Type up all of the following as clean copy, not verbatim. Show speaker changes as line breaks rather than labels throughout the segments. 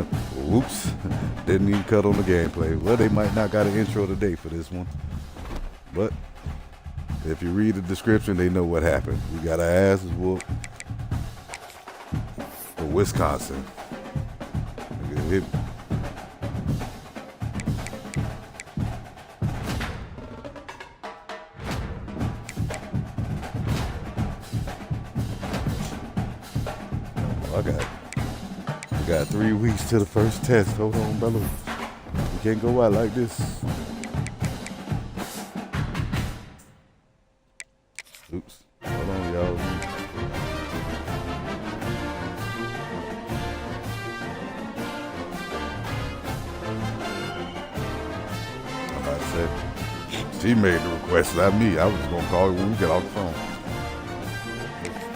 Whoops. Didn't even cut on the gameplay. Well, they might not got an intro today for this one. But if you read the description, they know what happened. We got our asses whooped for Wisconsin. Hit me. I got 3 weeks to the first test. Hold on, brother. You can't go out like this. Oops. Hold on, y'all. I'm about to say, she made the request, not me. I was going to call her when we get off the phone.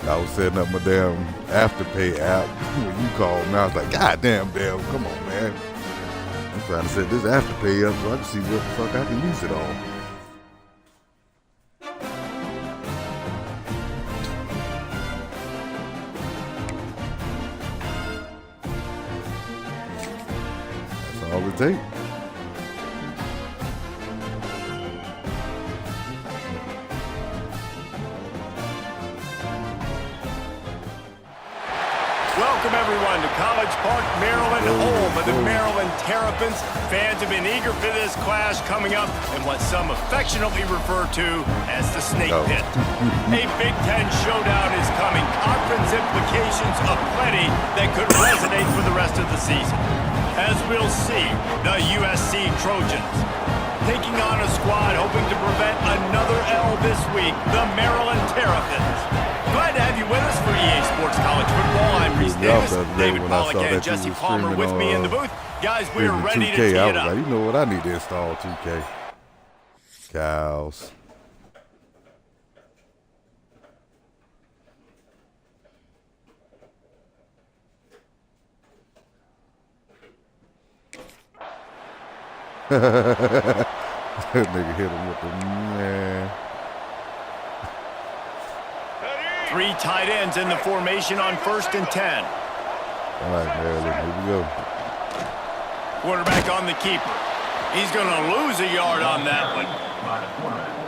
I was setting up my damn Afterpay app when you called me. I was like, God damn, come on, man. I'm trying to set this Afterpay up so I can see what the fuck I can use it on. That's all it takes.
Welcome everyone to College Park, Maryland, home of the Maryland Terrapins. Fans have been eager for this clash coming up in what some affectionately refer to as the Snake Pit. A Big Ten showdown is coming. Conference implications aplenty that could resonate for the rest of the season. As we'll see, the USC Trojans taking on a squad hoping to prevent another L this week, the Maryland Terrapins. Glad to have you with us for EA Sports College Football. I'm Reese Davis, David Pollack, and Jesse Palmer with me in the booth. Guys, we're ready to tee it up.
Like, you know what? I need to install 2K. Cows. That nigga hit him with the man.
3 tight ends in the formation on 1st and 10.
All right, Maryland, here we go.
Quarterback on the keeper. He's going to lose a yard on that one.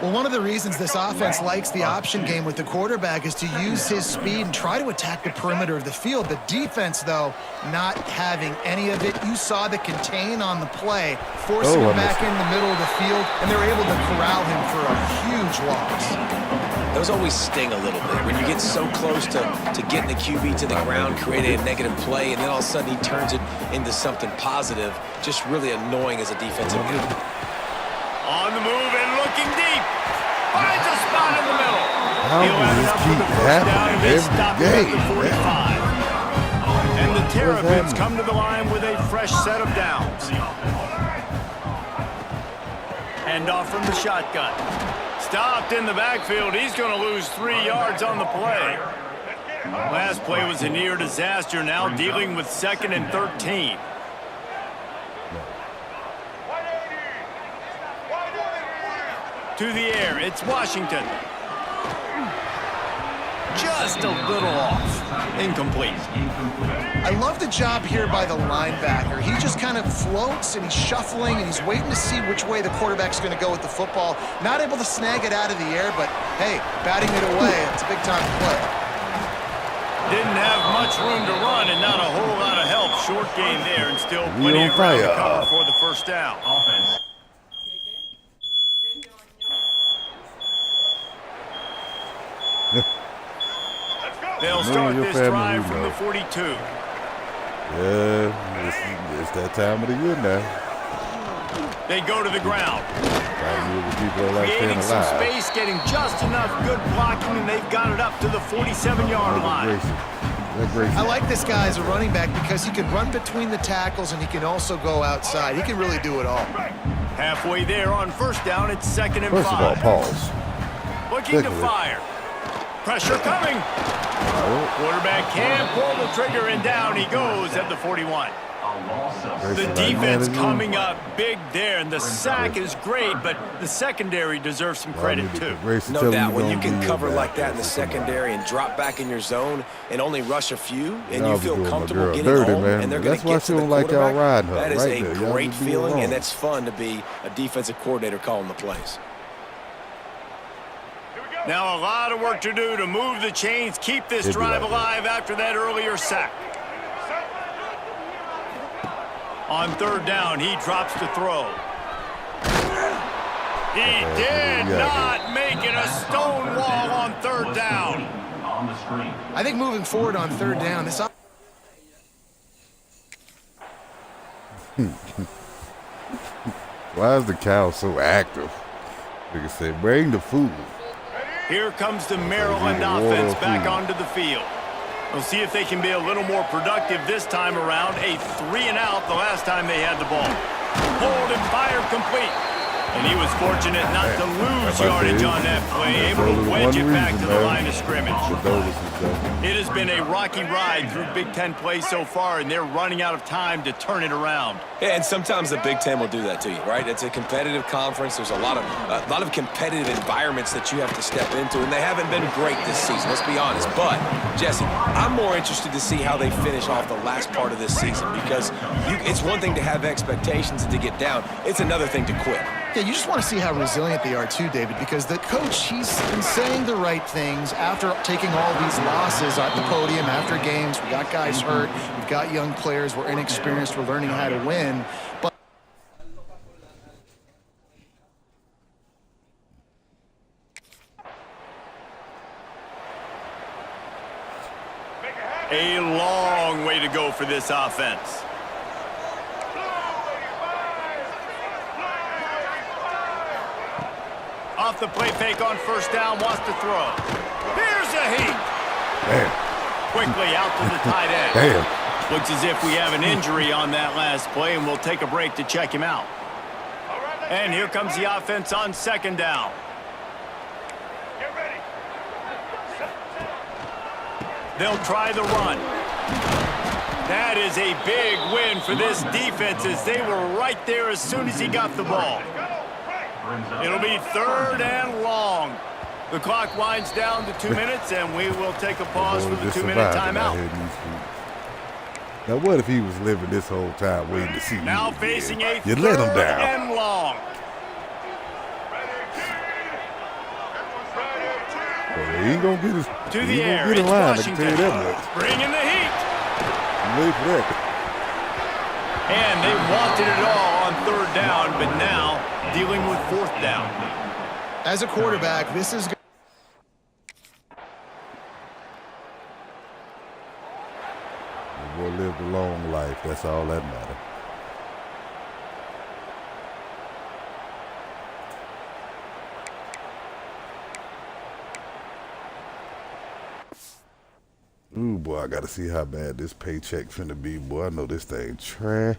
Well, one of the reasons this offense likes the option game with the quarterback is to use his speed and try to attack the perimeter of the field. The defense, though, not having any of it. You saw the contain on the play, forcing him back in the middle of the field, and they were able to corral him for a huge loss.
Those always sting a little bit when you get so close to getting the QB to the ground, creating a negative play, and then all of a sudden he turns it into something positive. Just really annoying as a defensive guy.
On the move and looking deep. Finds a spot in the middle.
How does this keep happening every game?
And the Terrapins come to the line with a fresh set of downs. Hand off from the shotgun. Stopped in the backfield. He's going to lose 3 yards on the play. Last play was a near disaster. Now dealing with 2nd and 13. To the air, it's Washington. Just a little off. Incomplete.
I love the job here by the linebacker. He just kind of floats and he's shuffling and he's waiting to see which way the quarterback's going to go with the football. Not able to snag it out of the air, but hey, batting it away, it's a big time play.
Didn't have much room to run and not a whole lot of help. Short gain there and still plenty of ground to cover for the first down. Offense. They'll start this drive from the 42.
Yeah, it's that time of the year now.
They go to the ground. Creating some space, getting just enough good blocking, and they've got it up to the 47-yard line.
I like this guy as a running back because he can run between the tackles and he can also go outside. He can really do it all.
Halfway there on 1st down, it's 2nd and 5.
First of all, pause.
Looking to fire. Pressure coming. Quarterback can pull the trigger, and down he goes at the 41. The defense coming up big there, and the sack is great, but the secondary deserves some credit too.
No doubt, when you can cover like that in the secondary and drop back in your zone and only rush a few, and you feel comfortable getting home, and they're going to get to the quarterback, that is a great feeling, and it's fun to be a defensive coordinator calling the plays.
Now a lot of work to do to move the chains, keep this drive alive after that earlier sack. On third down, he drops to throw. He did not make it a stone wall on third down.
I think moving forward on third down, this
Why is the cow so active? Like I said, bring the food.
Here comes the Maryland offense back onto the field. We'll see if they can be a little more productive this time around. A 3-and-out the last time they had the ball. Hold and fire complete. And he was fortunate not to lose yardage on that play, able to wedge it back to the line of scrimmage. It has been a rocky ride through Big Ten play so far, and they're running out of time to turn it around.
Yeah, and sometimes the Big Ten will do that to you, right? It's a competitive conference. There's a lot of competitive environments that you have to step into, and they haven't been great this season, let's be honest. But, Jesse, I'm more interested to see how they finish off the last part of this season, because it's one thing to have expectations and to get down. It's another thing to quit.
Yeah, you just want to see how resilient they are too, David, because the coach, he's been saying the right things after taking all these losses at the podium after games. We got guys hurt. We've got young players. We're inexperienced. We're learning how to win. But
a long way to go for this offense. Off the play fake on first down, wants to throw. Here's a heat.
Damn.
Quickly out to the tight end.
Damn.
Looks as if we have an injury on that last play, and we'll take a break to check him out. And here comes the offense on second down.
Get ready.
They'll try the run. That is a big win for this defense, as they were right there as soon as he got the ball. It'll be third and long. The clock winds down to 2 minutes, and we will take a pause for the 2-minute timeout.
Now, what if he was living this whole time waiting to see you?
Now facing a
you let him
third
down.
and long.
Well, he ain't gonna get his
To the air,
get
it's
in line, I can
Washington.
tell you that much.
Bringing the heat.
Wait for that.
And they wanted it all on third down, but now dealing with fourth down.
as a quarterback, this is
The boy lived a long life. That's all that matters. Ooh, boy, I got to see how bad this paycheck finna be, boy. I know this thing trash.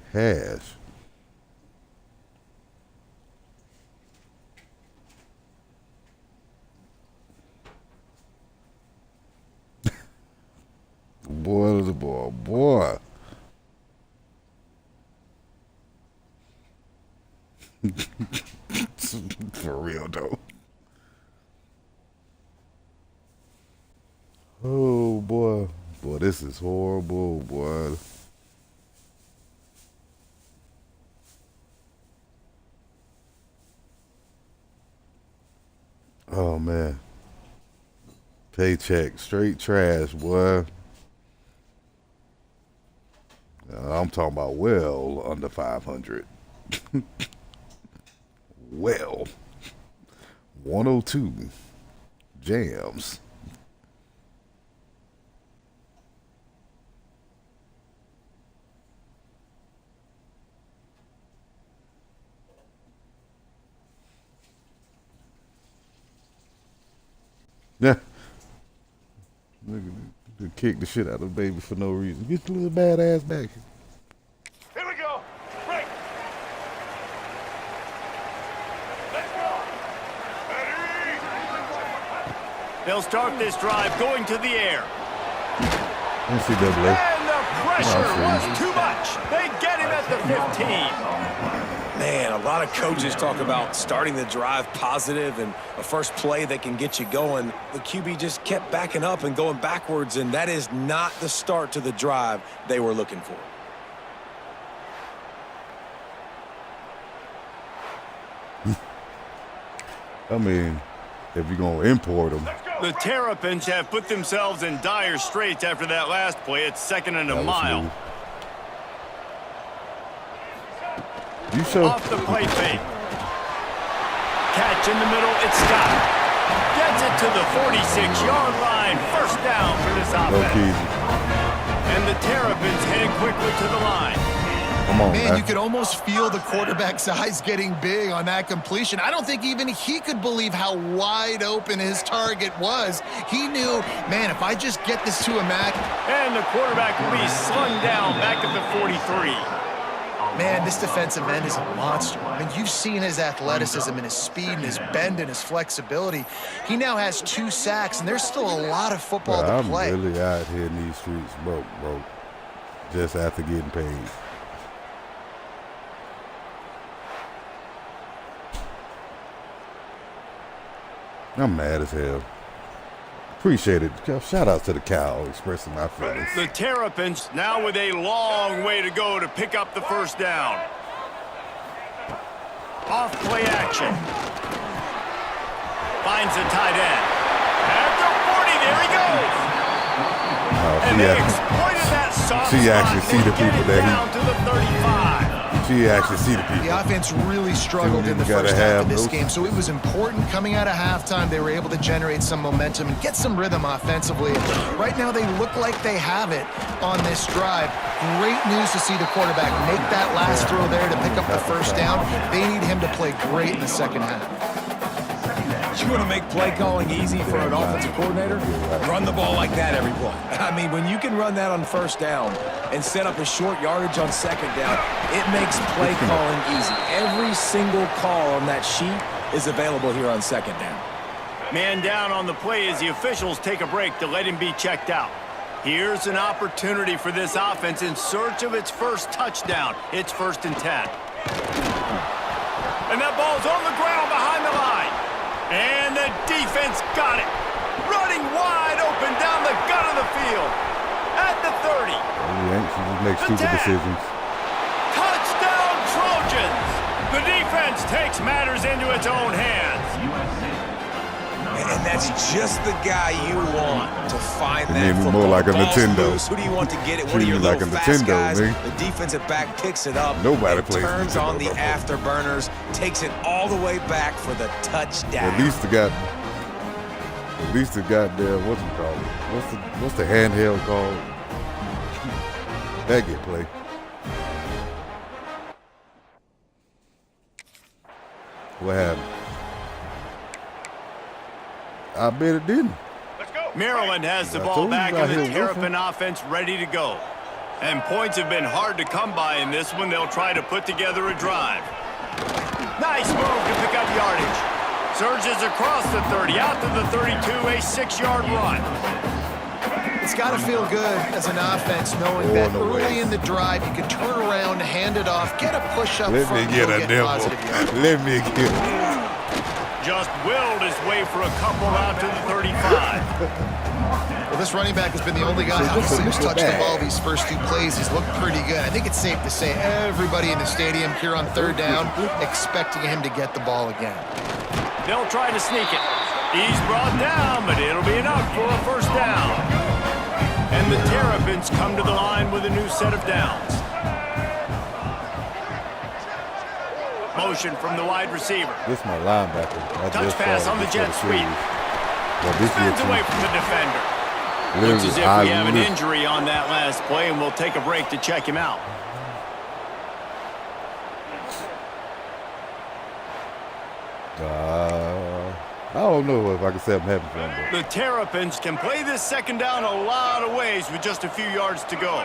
Boy. For real, though. Oh, boy. Boy, this is horrible, boy. Oh, man. Paycheck, straight trash, boy. I'm talking about well under 500. Well. 102. Jams. Yeah. Look at they kick the shit out of the baby for no reason. Get the little badass back here.
Here we go. Break. Let's go. Ready.
They'll start this drive going to the air.
NCAA.
And the pressure was too much. They get at the 15.
Man, a lot of coaches talk about starting the drive positive and a first play that can get you going. The QB just kept backing up and going backwards, and that is not the start to the drive they were looking for.
I mean, if you're going to import them.
The Terrapins have put themselves in dire straits after that last play. It's 2nd and a mile.
Smooth. You sure?
Off the play fake. Catch in the middle, it's Scott. Gets it to the 46-yard line. First down for this offense. And the Terrapins heading quickly to the line.
Come on,
Man, you could almost feel the quarterback's eyes getting big on that completion. I don't think even he could believe how wide open his target was. He knew, man, if I just get this to him, Mac.
And the quarterback will be slung down back at the 43.
Man, this defensive end is a monster. I mean, you've seen his athleticism and his speed and his bend and his flexibility. He now has 2 sacks, and there's still a lot of football to play.
I'm really out here in these streets broke, just after getting paid. I'm mad as hell. Appreciate it. Shout out to the cow expressing my feelings.
The Terrapins now with a long way to go to pick up the first down. Off play action. Finds the tight end. At the 40, there he goes. And they exploited that soft
she actually
spot
see the
and get
people
it
that
down to the 35.
She actually see the people.
The offense really struggled in the first half of this game, so it was important coming out of halftime. They were able to generate some momentum and get some rhythm offensively. Right now, they look like they have it on this drive. Great news to see the quarterback make that last throw there to pick up the first down. They need him to play great in the second half.
You want to make play calling easy for an offensive coordinator? Run the ball like that every play. I mean, when you can run that on first down and set up a short yardage on second down, it makes play calling easy. Every single call on that sheet is available here on second down.
Man down on the play as the officials take a break to let him be checked out. Here's an opportunity for this offense in search of its first touchdown. It's 1st and 10. And that ball's on the ground behind the line. And the defense got it. Running wide open down the gut of the field. At the 30.
She just makes stupid decisions.
Touchdown Trojans. The defense takes matters into its own hands.
And that's just the guy you want to find
It
that
made me
football.
more like a
Ball's
Nintendo.
loose. Who do you want to get it? One
Treat
of your
me like
little
a
fast
Nintendo,
guys.
nigga.
The defensive back picks it up.
Nobody
and
plays
turns
Nintendo
on the
no more.
afterburners, takes it all the way back for the touchdown.
At least the goddamn, what's it called? What's the handheld called? That get play. What happened? I bet it didn't.
Let's go.
Maryland has the
I
ball
told you
back
about
and the
him,
Terrapin offense ready to go. And points have been hard to come by in this one. They'll try to put together a drive. Nice move to pick up yardage. Surges across the 30, out to the 32, a 6-yard run.
It's got to feel good as an offense knowing that early in the drive you can turn around, hand it off, get a push up
Let
front,
me get
and
a
get
nibble.
positive yards.
Let me get it.
Just willed his way for a couple out to the 35.
Well, this running back has been the only guy obviously who's touched the ball these first 2 plays. He's looked pretty good. I think it's safe to say everybody in the stadium here on 3rd down expecting him to get the ball again.
They'll try to sneak it. He's brought down, but it'll be enough for a first down. And the Terrapins come to the line with a new set of downs. Motion from the wide receiver.
This is my linebacker.
Touch pass on the jet sweep. Spins away from the defender. Looks as if we have an injury on that last play, and we'll take a break to check him out.
I don't know if I can say I'm happy for him.
The Terrapins can play this second down a lot of ways with just a few yards to go.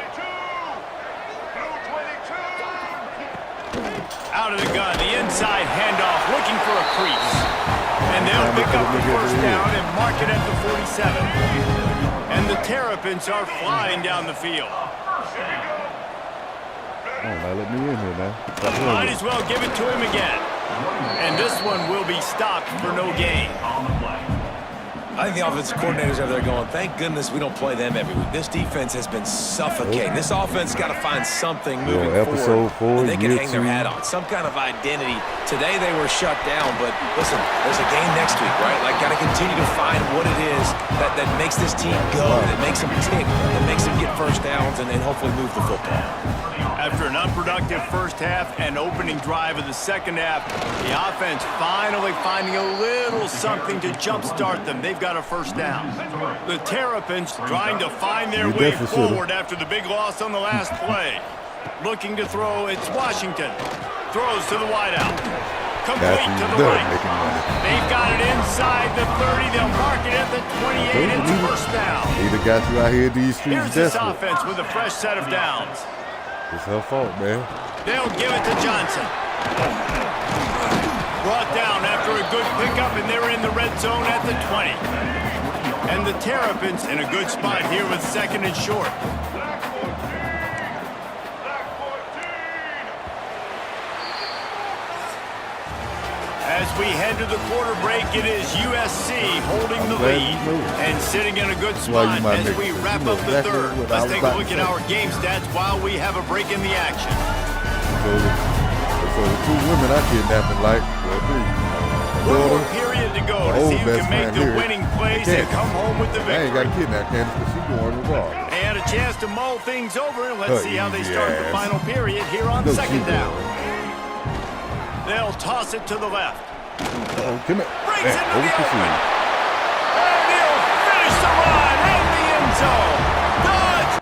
Out of the gun, the inside handoff, looking for a crease. And they'll pick up the first down and mark it at the 47. And the Terrapins are flying down the field.
Oh, now let me in here now. Stop
Might
doing
as well give it to him again. And this one will be stopped for no gain.
I think the offensive coordinators over there going, thank goodness we don't play them every week. This defense has been suffocating. This offense got to find something moving
episode
forward
4,
that they can
year
hang their
2.
hat on. Some kind of identity. Today they were shut down, but listen, there's a game next week, right? Like, got to continue to find what it is that makes this team go, that makes them tick, that makes them get first downs, and hopefully move the football.
After an unproductive first half and opening drive of the second half, the offense finally finding a little something to jumpstart them. They've got a first down. The Terrapins trying to find their way forward after the big loss on the last play. Looking to throw, it's Washington. Throws to the wideout. Complete to the right. They've got it inside the 30. They'll mark it at the 28. It's first down.
Either got you out here these streets.
Here's this offense with a fresh set of downs.
It's her fault, man.
They'll give it to Johnson. Brought down after a good pickup, and they're in the red zone at the 20. And the Terrapins in a good spot here with second and short.
Black 14.
As we head to the quarter break, it is USC holding the lead and sitting in a good spot as we wrap up the third. Let's take a look at our game stats while we have a break in the action.
So the 2 women I kidnapped like,
One more period to go to see who can make the winning plays and come home with the
I ain't got
victory.
kidnapped, Candace, because she's going regardless.
And a chance to mull things over, and let's see how they start the final period here on
Go
second
shoot,
down.
boy.
They'll toss it to the left.
Oh, come here.
Breaks
Man,
into the
over to
open.
you.
And he'll finish the run in the end zone. Dodge!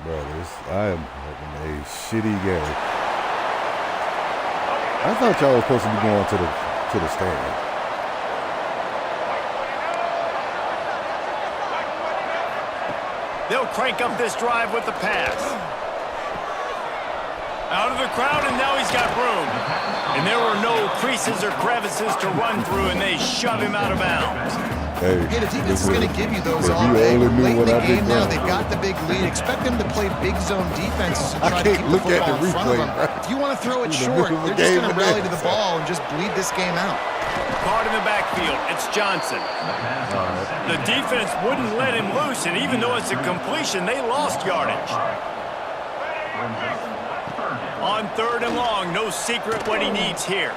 Brothers, I am having a shitty game. I thought y'all was supposed to be going to the stand.
They'll crank up this drive with the pass. Out of the crowd, and now he's got room. And there were no creases or crevices to run through, and they shove him out of bounds.
Hey,
Yeah, the defense is going to give you those
if
all
you
day.
only knew
Late in
what
the
I've been
game now,
doing.
they've got the big lead. Expect them to play big zone defenses and
I
try to
can't
keep the
look at
football
the
in front of
replay,
them.
right?
If you want to throw it
In the
short,
middle of the
they're just
game
going to
and
rally to the
everything.
ball and just bleed this game out.
Caught in the backfield, it's Johnson. The defense wouldn't let him loose, and even though it's a completion, they lost yardage. On third and long, no secret what he needs here.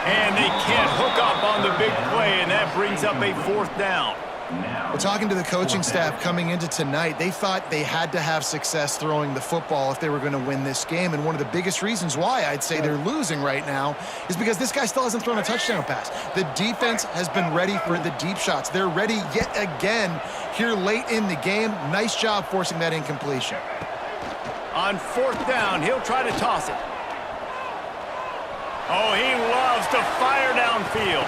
And they can't hook up on the big play, and that brings up a fourth down.
Well, talking to the coaching staff coming into tonight, they thought they had to have success throwing the football if they were going to win this game. And one of the biggest reasons why I'd say they're losing right now is because this guy still hasn't thrown a touchdown pass. The defense has been ready for the deep shots. They're ready yet again here late in the game. Nice job forcing that incompletion.
On fourth down, he'll try to toss it. Oh, he loves to fire downfield.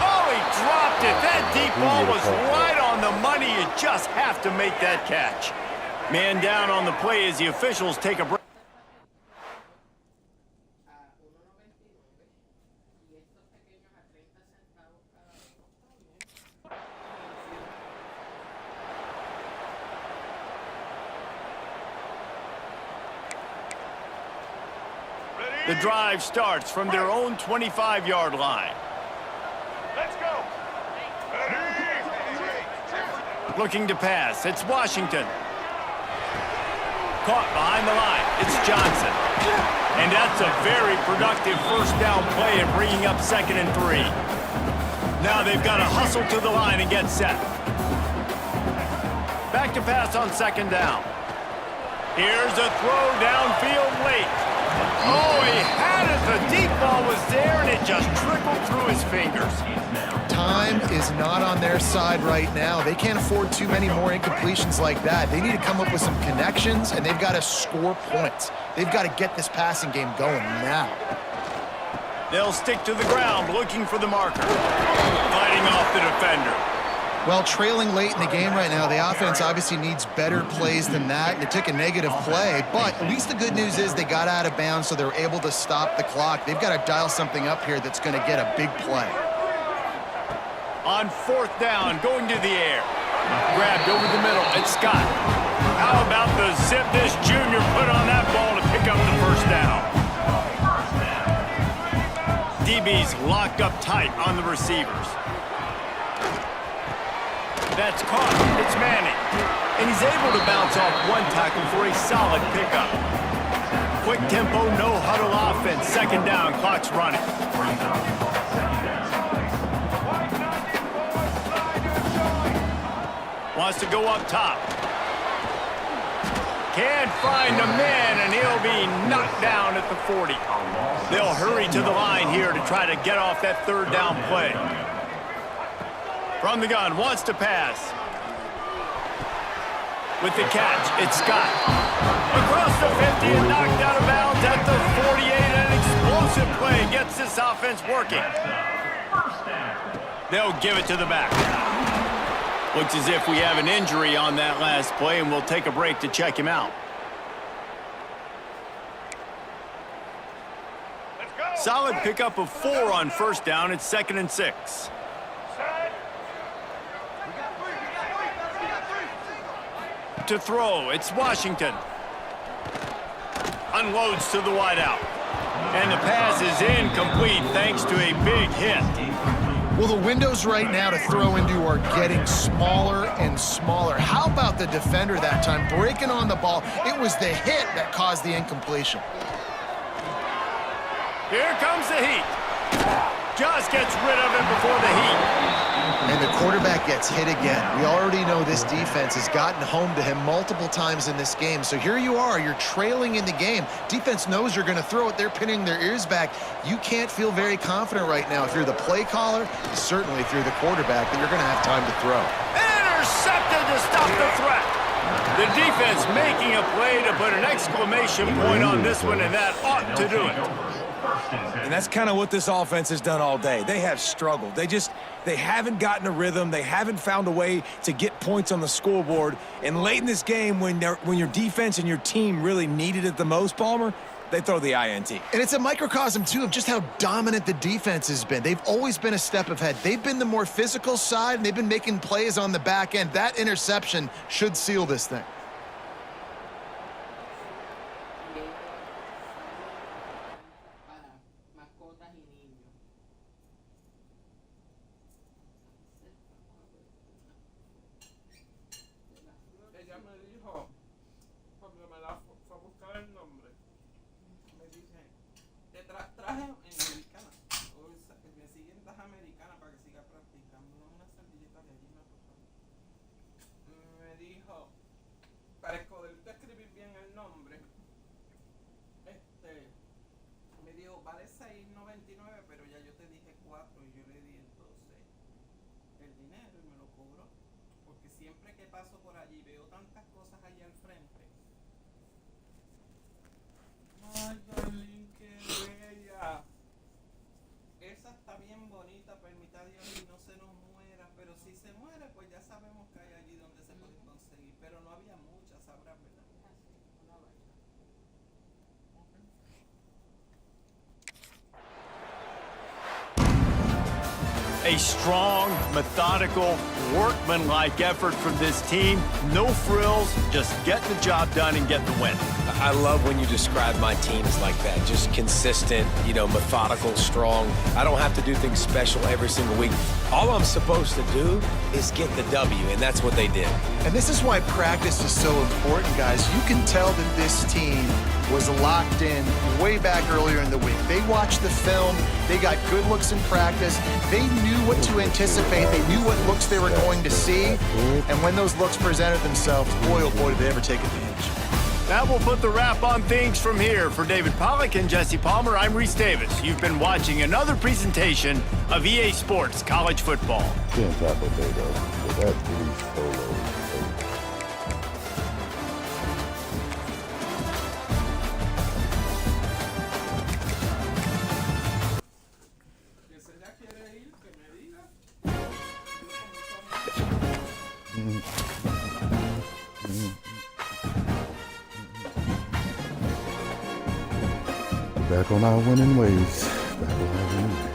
Oh, he dropped it. That deep ball was right on the money. You just have to make that catch. Man down on the play as the officials take a break. The drive starts from their own 25-yard line.
Let's go.
Looking to pass, it's Washington. Caught behind the line, it's Johnson. And that's a very productive first down play and bringing up 2nd and 3. Now they've got to hustle to the line and get set. Back to pass on 2nd down. Here's a throw downfield late. Oh, he had it. The deep ball was there, and it just trickled through his fingers.
Time is not on their side right now. They can't afford too many more incompletions like that. They need to come up with some connections, and they've got to score points. They've got to get this passing game going now.
They'll stick to the ground, looking for the marker. Fighting off the defender.
Well, trailing late in the game right now, the offense obviously needs better plays than that. They took a negative play, but at least the good news is they got out of bounds, so they're able to stop the clock. They've got to dial something up here that's going to get a big play.
On fourth down, going to the air. Grabbed over the middle, it's Scott. this junior put on that ball to pick up the first down. DB's locked up tight on the receivers. That's caught. It's Manning. And he's able to bounce off one tackle for a solid pickup. Quick tempo, no huddle offense. Second down, clock's running. Wants to go up top. Can't find a man, and he'll be knocked down at the 40. They'll hurry to the line here to try to get off that third down play. From the gun, wants to pass. With the catch, it's Scott. Across the 50 and knocked out of bounds at the 48. An explosive play gets this offense working. They'll give it to the back. Looks as if we have an injury on that last play, and we'll take a break to check him out.
Let's go.
Solid pickup of 4 on first down. It's 2nd and 6. To throw, it's Washington. Unloads to the wideout. And the pass is incomplete thanks to a big hit.
Well, the windows right now to throw into are getting smaller and smaller. How about the defender that time breaking on the ball? It was the hit that caused the incompletion.
Here comes the heat. Just gets rid of it before the heat.
And the quarterback gets hit again. We already know this defense has gotten home to him multiple times in this game. So here you are, you're trailing in the game. Defense knows you're going to throw it. They're pinning their ears back. You can't feel very confident right now if you're the play caller, certainly if you're the quarterback, that you're going to have time to throw.
Intercepted to stop the threat. The defense making a play to put an exclamation point on this one, and that ought to do it.
And that's kind of what this offense has done all day. They have struggled. They haven't gotten a rhythm. They haven't found a way to get points on the scoreboard. And late in this game, when your defense and your team really needed it the most, Palmer, they throw the INT.
And it's a microcosm, too, of just how dominant the defense has been. They've always been a step ahead. They've been the more physical side, and they've been making plays on the back end. That interception should seal this thing.
Ella me dijo, cuando me la fue a buscar el nombre, me dice, te traje en americana, me siguen das americana para que siga practicando, una servilleta de harina, por favor. Me dijo, para poderte escribir bien el nombre, me dijo, vale $6.99, pero ya yo te dije 4 y yo le di entonces el dinero y me lo cobró. Porque siempre que paso por allí veo tantas cosas allí al frente. Ay, Darlene, qué bella. Esa está bien bonita, permita Dios y no se nos muera. Pero si se muere, pues ya sabemos que hay allí donde se pueden conseguir. Pero no había muchas, sabrás, ¿verdad?
A strong, methodical, workmanlike effort from this team. No frills, just get the job done and get the win.
I love when you describe my teams like that. Just consistent, methodical, strong. I don't have to do things special every single week. All I'm supposed to do is get the W, and that's what they did.
And this is why practice is so important, guys. You can tell that this team was locked in way back earlier in the week. They watched the film. They got good looks in practice. They knew what to anticipate. They knew what looks they were going to see. And when those looks presented themselves, boy, oh boy, did they ever take advantage.
That will put the wrap on things from here. For David Pollack and Jesse Palmer, I'm Reese Davis. You've been watching another presentation of EA Sports College Football.
Can't tackle Dago, but that's Reese solo.
Que si ella quiere ir, que me diga.
Back on our winning ways. Back on our winning ways.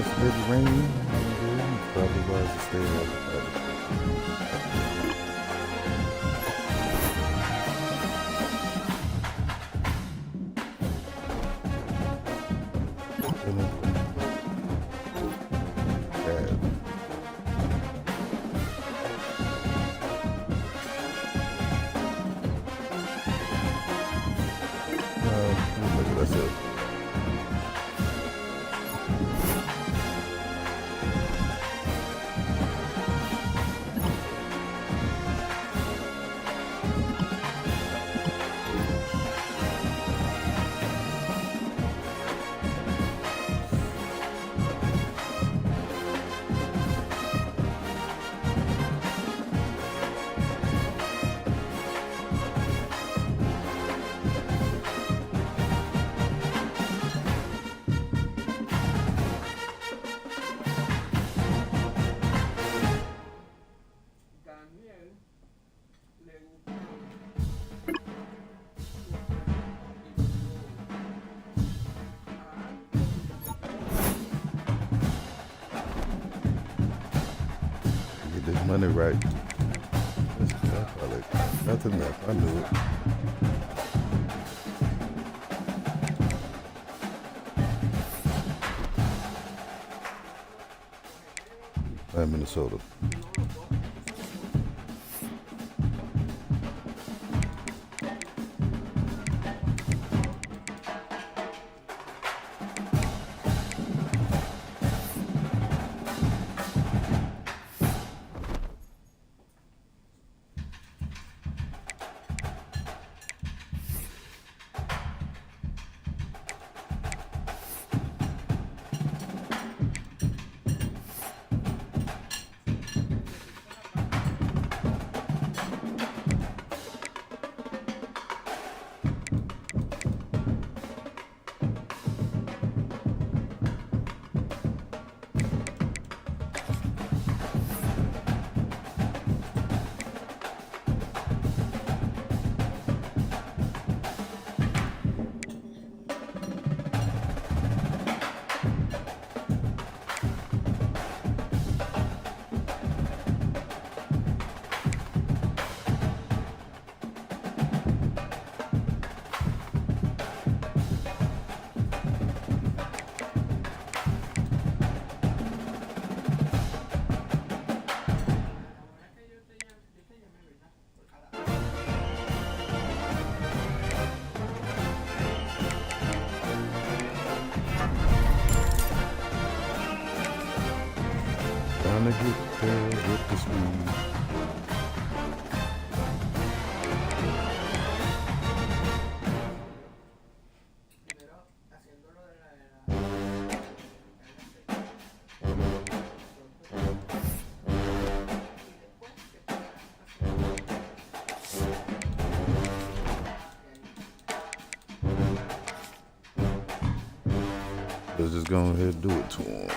Pennsylvania rain. Probably wise to stay out. That's it.
Daniel le gusta
Get this money right. Nothing left. I knew it. I'm Minnesota. Trying to get there with the speed.
primero haciendo lo de la
Let's just go ahead and do it to him.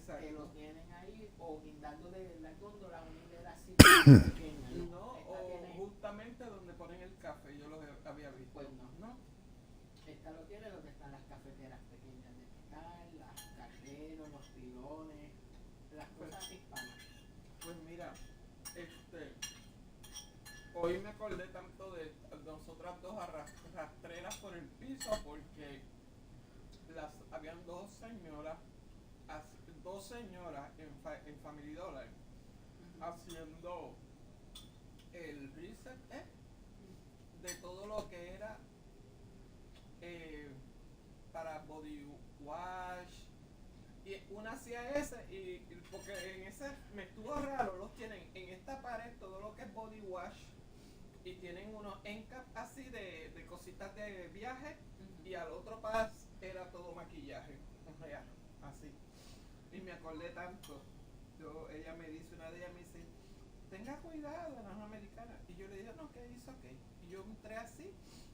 Exacto.
lo tienen ahí o guindando de la góndola una hilera así pequeña.
No,
Esta
o
tiene,
justamente donde ponen el café, yo lo había visto.
pues no.
¿No?
Esta lo tiene donde están las cafeteras pequeñas de metal, las carreros, los tirones, las cosas hispanas.
Pues mira, hoy me acordé tanto de nosotras dos rastreras por el piso porque habían dos señoras en Family Dollar haciendo el reset de todo lo que era para body wash. Y una hacía ese, y porque en ese me estuvo raro, los tienen en esta pared todo lo que es body wash, y tienen unos end cap así de cositas de viaje, y al otro par era todo maquillaje, real, así. Y me acordé tanto, ella me dice, una de ellas me dice, tenga cuidado, no es americana. Y yo le dije, no, ¿qué hizo? ¿Qué? Y yo entré así,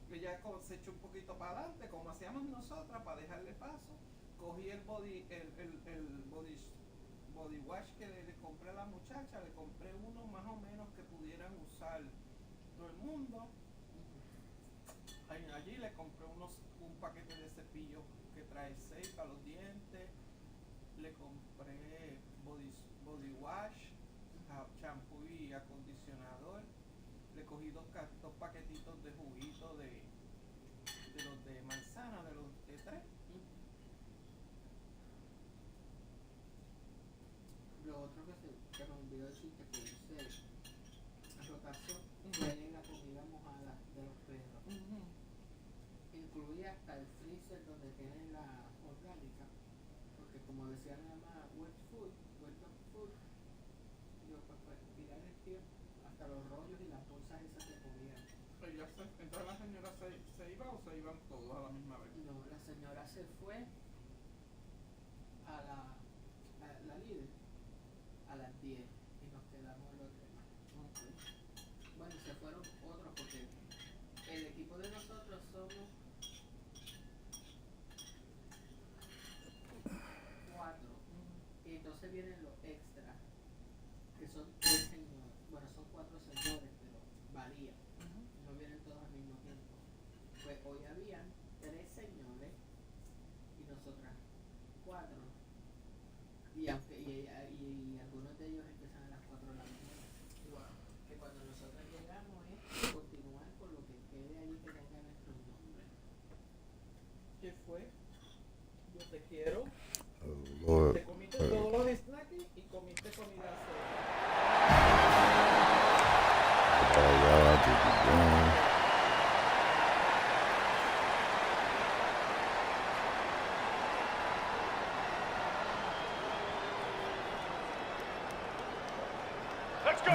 ella se echó un poquito para adelante, como hacíamos nosotras, para dejarle paso. Cogí el body wash que le compré a la muchacha, le compré uno más o menos que pudieran usar todo el mundo. Allí le compré un paquete de cepillos que trae 6 para los dientes, le compré body wash, champú y acondicionador, le cogí dos paquetitos de juguito de los de manzana, de los de 3.
Lo otro que me olvidó decirte que hice rotación fue la comida mojada de los perros. Incluye hasta el freezer donde tienen la orgánica, porque como decía mi mamá, wet dog food, yo pues tirar el tiempo, hasta los rollos y las bolsas esas de comida.
Entonces la señora se iba o se iban todos a la misma vez.
No, la señora se fue a la líder a las 10 y nos quedamos los demás. Bueno, se fueron otros porque el equipo de nosotros somos 4 y entonces vienen los extras que son 3 señores, bueno, son 4 señores, pero varían, no vienen todos al mismo tiempo. Pues hoy habían 3 señores y nosotras 4, y algunos de ellos empiezan a las 4 de la mañana. Que cuando nosotros llegamos es continuar con lo que quede allí que tenga nuestros nombres.
¿Qué fue? Yo te quiero.
Oh, Lord.
Te comiste todos los snacks y comiste comida sola.
Oh, y'all out there be going.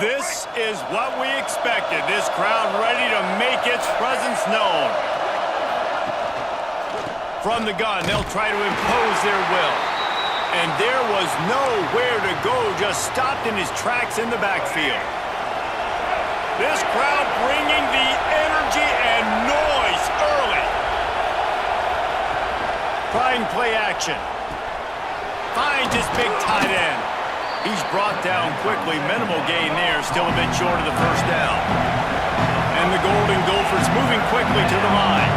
This is what we expected. This crowd ready to make its presence known. From the gun, they'll try to impose their will. And there was nowhere to go, just stopped in his tracks in the backfield. This crowd bringing the energy and noise early. Trying play action. Finds his big tight end. He's brought down quickly. Minimal gain there, still a bit short of the first down. And the Golden Gophers moving quickly to the line.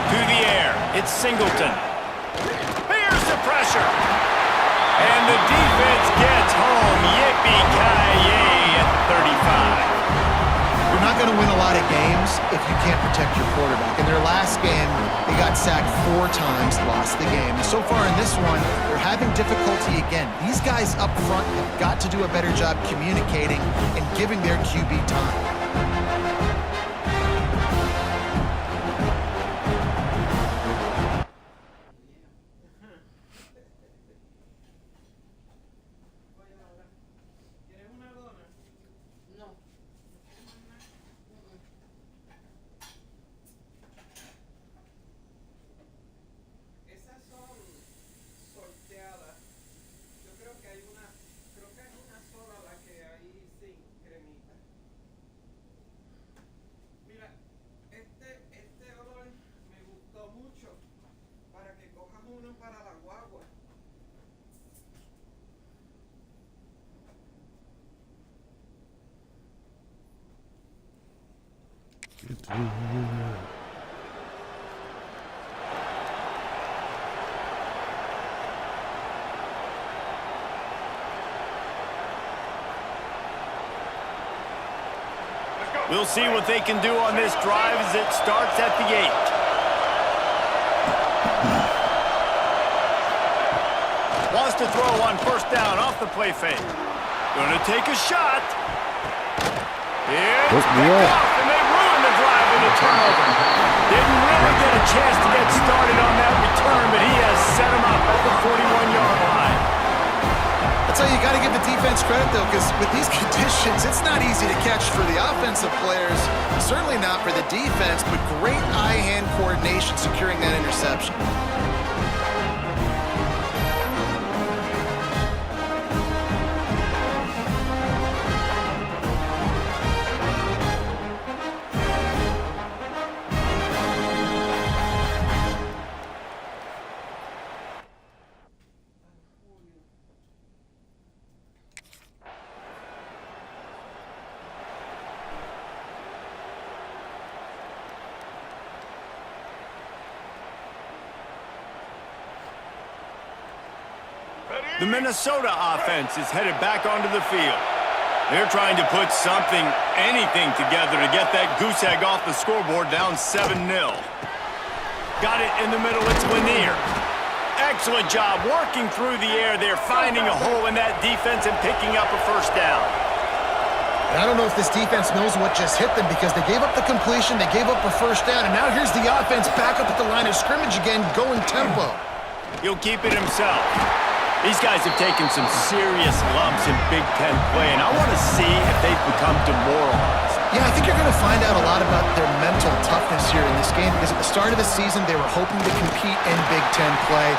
To the air, it's Singleton. Here's the pressure. And the defense gets home. Yippee-ki-yay at 35.
You're not going to win a lot of games if you can't protect your quarterback. In their last game, they got sacked 4 times, lost the game. And so far in this one, they're having difficulty again. These guys up front have got to do a better job communicating and giving their QB time.
¿Quieres una dona?
No.
Esas son sorteadas. Yo creo que hay una sola la que hay sin cremita.
Get to you.
We'll see what they can do on this drive as it starts at the 8. Wants to throw on first down off the play fake. Gonna take a shot. It's picked off, and they ruined the drive with a turnover. Didn't really get a chance to get started on that return, but he has set him up at the 41-yard line.
That's how you got to give the defense credit, though, because with these conditions, it's not easy to catch for the offensive players. Certainly not for the defense, but great eye-hand coordination securing that interception.
The Minnesota offense is headed back onto the field. They're trying to put something, anything together to get that goose egg off the scoreboard down 7-0. Got it in the middle, it's Lanier. Excellent job working through the air there, finding a hole in that defense and picking up a first down.
And I don't know if this defense knows what just hit them because they gave up the completion, they gave up a first down, and now here's the offense back up at the line of scrimmage again, going tempo.
He'll keep it himself. These guys have taken some serious lumps in Big Ten play, and I want to see if they've become demoralized.
Yeah, I think you're going to find out a lot about their mental toughness here in this game because at the start of the season, they were hoping to compete in Big Ten play.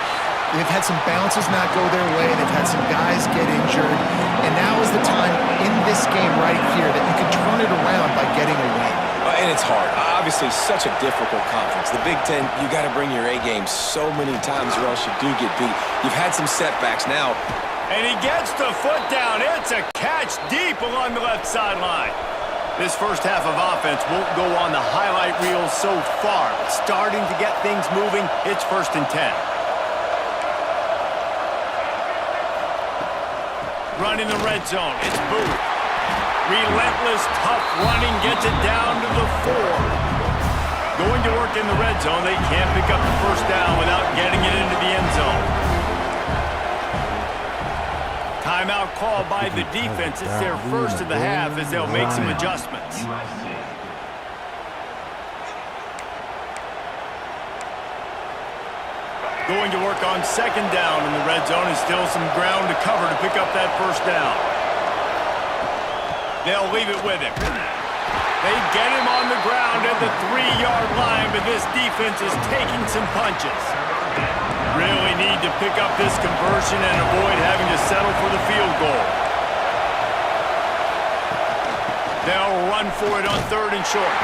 They've had some bounces not go their way. They've had some guys get injured. And now is the time in this game right here that you can turn it around by getting a win.
And it's hard. Obviously, such a difficult conference. The Big Ten, you got to bring your A game so many times or else you do get beat. You've had some setbacks now.
And he gets the foot down. It's a catch deep along the left sideline. This first half of offense won't go on the highlight reel so far. But starting to get things moving, it's 1st and 10. Run in the red zone. It's Booth. Relentless, tough running gets it down to the 4. Going to work in the red zone. They can't pick up the first down without getting it into the end zone. Timeout called by the defense. It's their first of the half as they'll make some adjustments. Going to work on 2nd down in the red zone and still some ground to cover to pick up that first down. They'll leave it with him. They get him on the ground at the 3-yard line, but this defense is taking some punches. Really need to pick up this conversion and avoid having to settle for the field goal. They'll run for it on 3rd and short.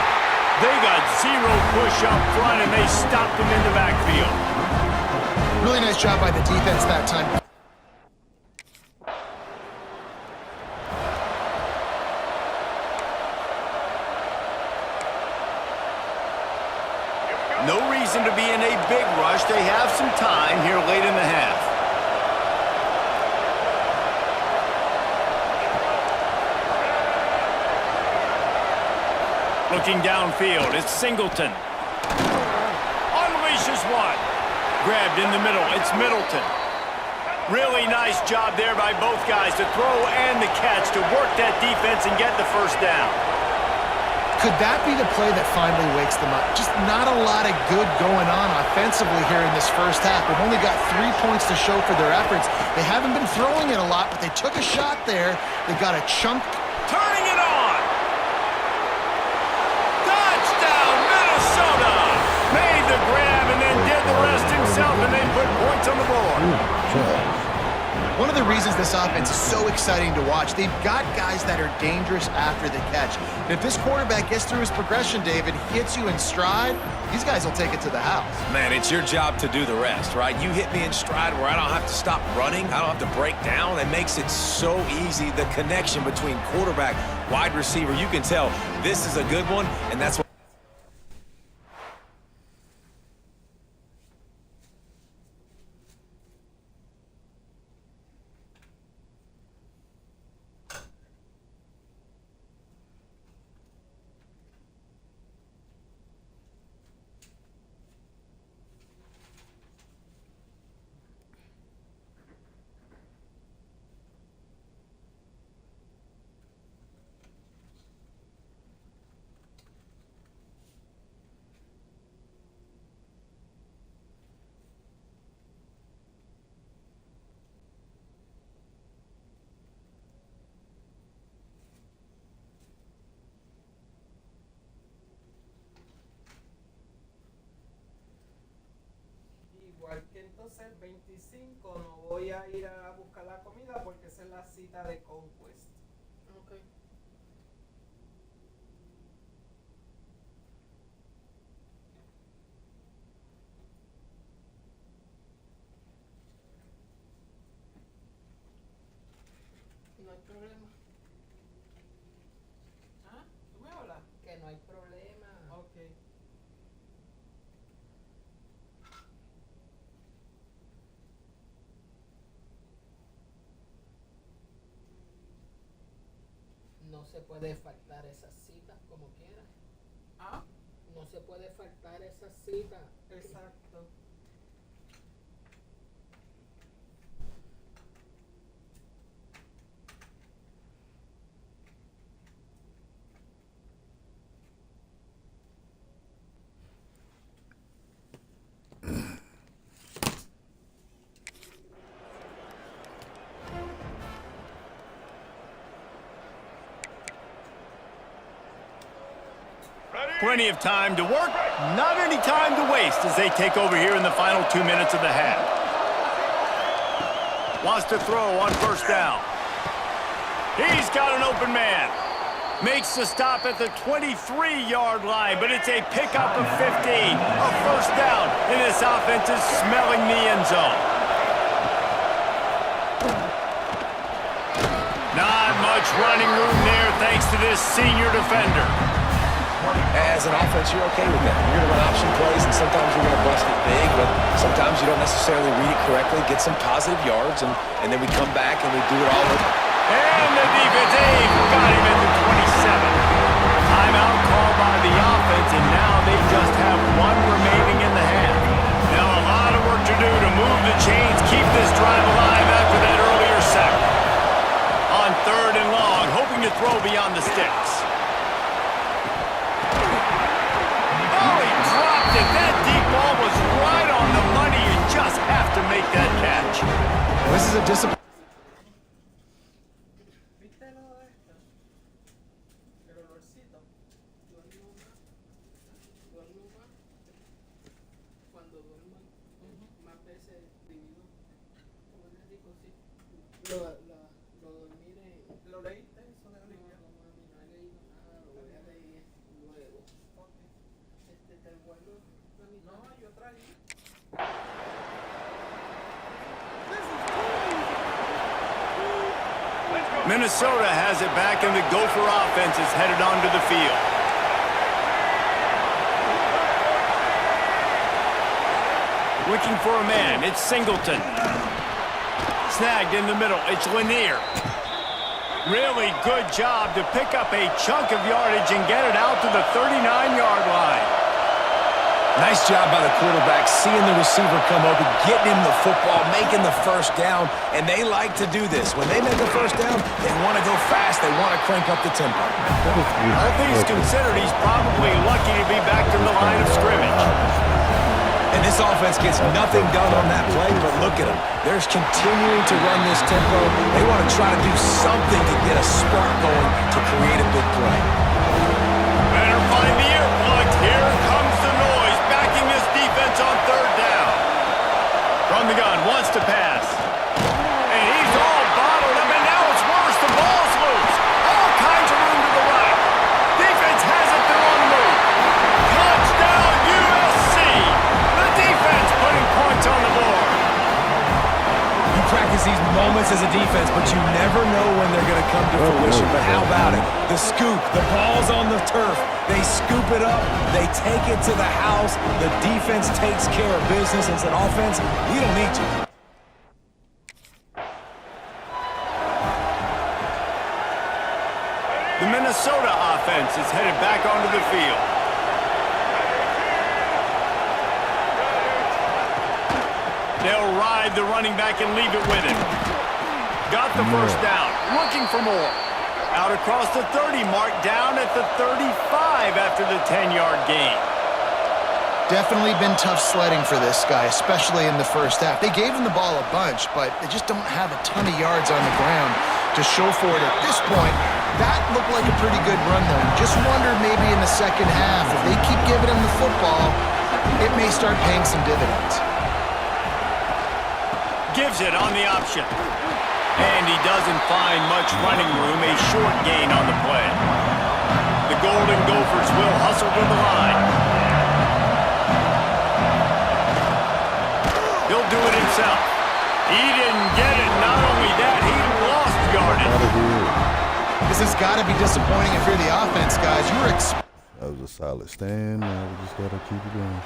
They got 0 push up front, and they stopped him in the backfield.
Really nice job by the defense that time.
No reason to be in a big rush. They have some time here late in the half. Looking downfield, it's Singleton. Unleashes one. Grabbed in the middle, it's Middleton. Really nice job there by both guys to throw and the catch to work that defense and get the first down.
Could that be the play that finally wakes them up? Just not a lot of good going on offensively here in this first half. They've only got 3 points to show for their efforts. They haven't been throwing it a lot, but they took a shot there. They got a chunk.
Turning it on! Touchdown, Minnesota! Made the grab and then did the rest himself, and they put points on the board.
One of the reasons this offense is so exciting to watch, they've got guys that are dangerous after the catch. And if this quarterback gets through his progression, David, hits you in stride, these guys will take it to the house.
Man, it's your job to do the rest, right? You hit me in stride where I don't have to stop running. I don't have to break down. It makes it so easy. The connection between quarterback, wide receiver, you can tell this is a good one, and that's what...
entonces 25 no voy a ir a buscar la comida porque esa es la cita de Conquest.
Ok. No hay problema.
¿Ah? ¿Tú me hablas?
Que no hay problema.
Ok.
No se puede faltar esas citas como quiera.
¿Ah?
No se puede faltar esas citas.
Exacto.
Plenty of time to work, not any time to waste as they take over here in the final 2 minutes of the half. Wants to throw on first down. He's got an open man. Makes the stop at the 23-yard line, but it's a pickup of 15. A first down, and this offense is smelling the end zone. Not much running room there thanks to this senior defender.
As an offense, you're okay with that. You're going to run option plays, and sometimes you're going to bust it big, but sometimes you don't necessarily read it correctly, get some positive yards, and then we come back and we do it all over.
And the defense, got him at the 27. Timeout called by the offense, and now they just have one remaining in the half. Now a lot of work to do to move the chains, keep this drive alive after that earlier sack. On 3rd and long, hoping to throw beyond the sticks. That deep ball was right on the money. You just have to make that catch.
This is a discipline.
¿Viste lo de esto? El olorcito.
Duermo más. Cuando duermo más veces divido. Como les digo, sí. Lo dormiré.
¿Lo leíste? Eso de
No,
Olivia.
no, mami, no he leído nada. Lo voy a leer luego.
Ok.
Te vuelvo la mitad.
No, yo traí.
Minnesota has it back, and the Gopher offense is headed onto the field. Looking for a man, it's Singleton. Snagged in the middle, it's Lanier. Really good job to pick up a chunk of yardage and get it out to the 39-yard line.
Nice job by the quarterback, seeing the receiver come open, getting him the football, making the first down, and they like to do this. When they make a first down, they want to go fast, they want to crank up the tempo.
All things considered, he's probably lucky to be back to the line of scrimmage.
And this offense gets nothing done on that play, but look at them. They're continuing to run this tempo. They want to try to do something to get a spark going to create a big play.
Better find the earplugs. Here comes the noise, backing this defense on 3rd down. From the gun, wants to pass. And he's all bottled up, and now it's worse. The ball's loose. All kinds of room to the right. Defense has it, they're on the move. Touchdown, USC. The defense putting points on the board.
You practice these moments as a defense, but you never know when they're going to come to fruition. But how about it? The scoop, the ball's on the turf. They scoop it up, they take it to the house. The defense takes care of business and said, offense, we don't need you.
The Minnesota offense is headed back onto the field. They'll ride the running back and leave it with him. Got the first down, looking for more. Out across the 30 mark, down at the 35 after the 10-yard gain.
Definitely been tough sledding for this guy, especially in the first half. They gave him the ball a bunch, but they just don't have a ton of yards on the ground to show for it at this point. That looked like a pretty good run, though. Just wonder maybe in the second half, if they keep giving him the football, it may start paying some dividends.
Gives it on the option. And he doesn't find much running room. A short gain on the play. The Golden Gophers will hustle to the line. He'll do it himself. He didn't get it. Not only that, he lost yardage.
This has got to be disappointing if you're the offense, guys. You were
That was a solid stand. Now we just gotta keep it going.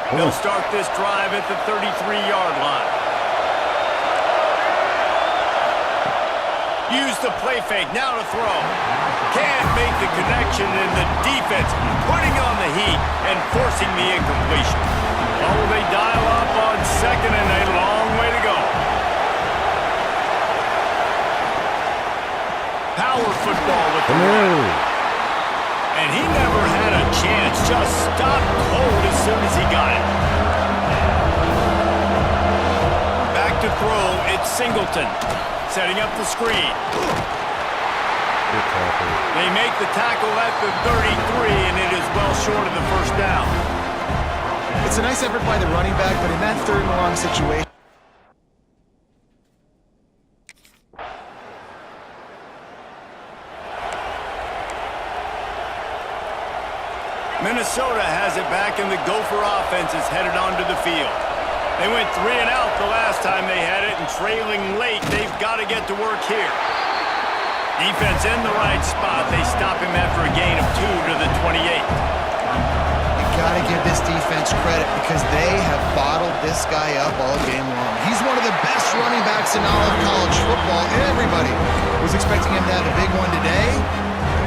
They'll start this drive at the 33-yard line. Use the play fake, now to throw. Can't make the connection, and the defense putting on the heat and forcing the incompletion. Oh, they dial up on second and a long way to go. Power football with the run. And he never had a chance, just stopped cold as soon as he got it. Back to throw, it's Singleton, setting up the screen. They make the tackle at the 33, and it is well short of the first down.
It's a nice effort by the running back, but in that third and long situation,
Minnesota has it back, and the Gopher offense is headed onto the field. They went 3 and out the last time they had it, and trailing late, they've got to get to work here. Defense in the right spot. They stop him after a gain of 2 to the 28.
you got to give this defense credit because they have bottled this guy up all game long. He's one of the best running backs in all of college football. Everybody was expecting him to have a big one today.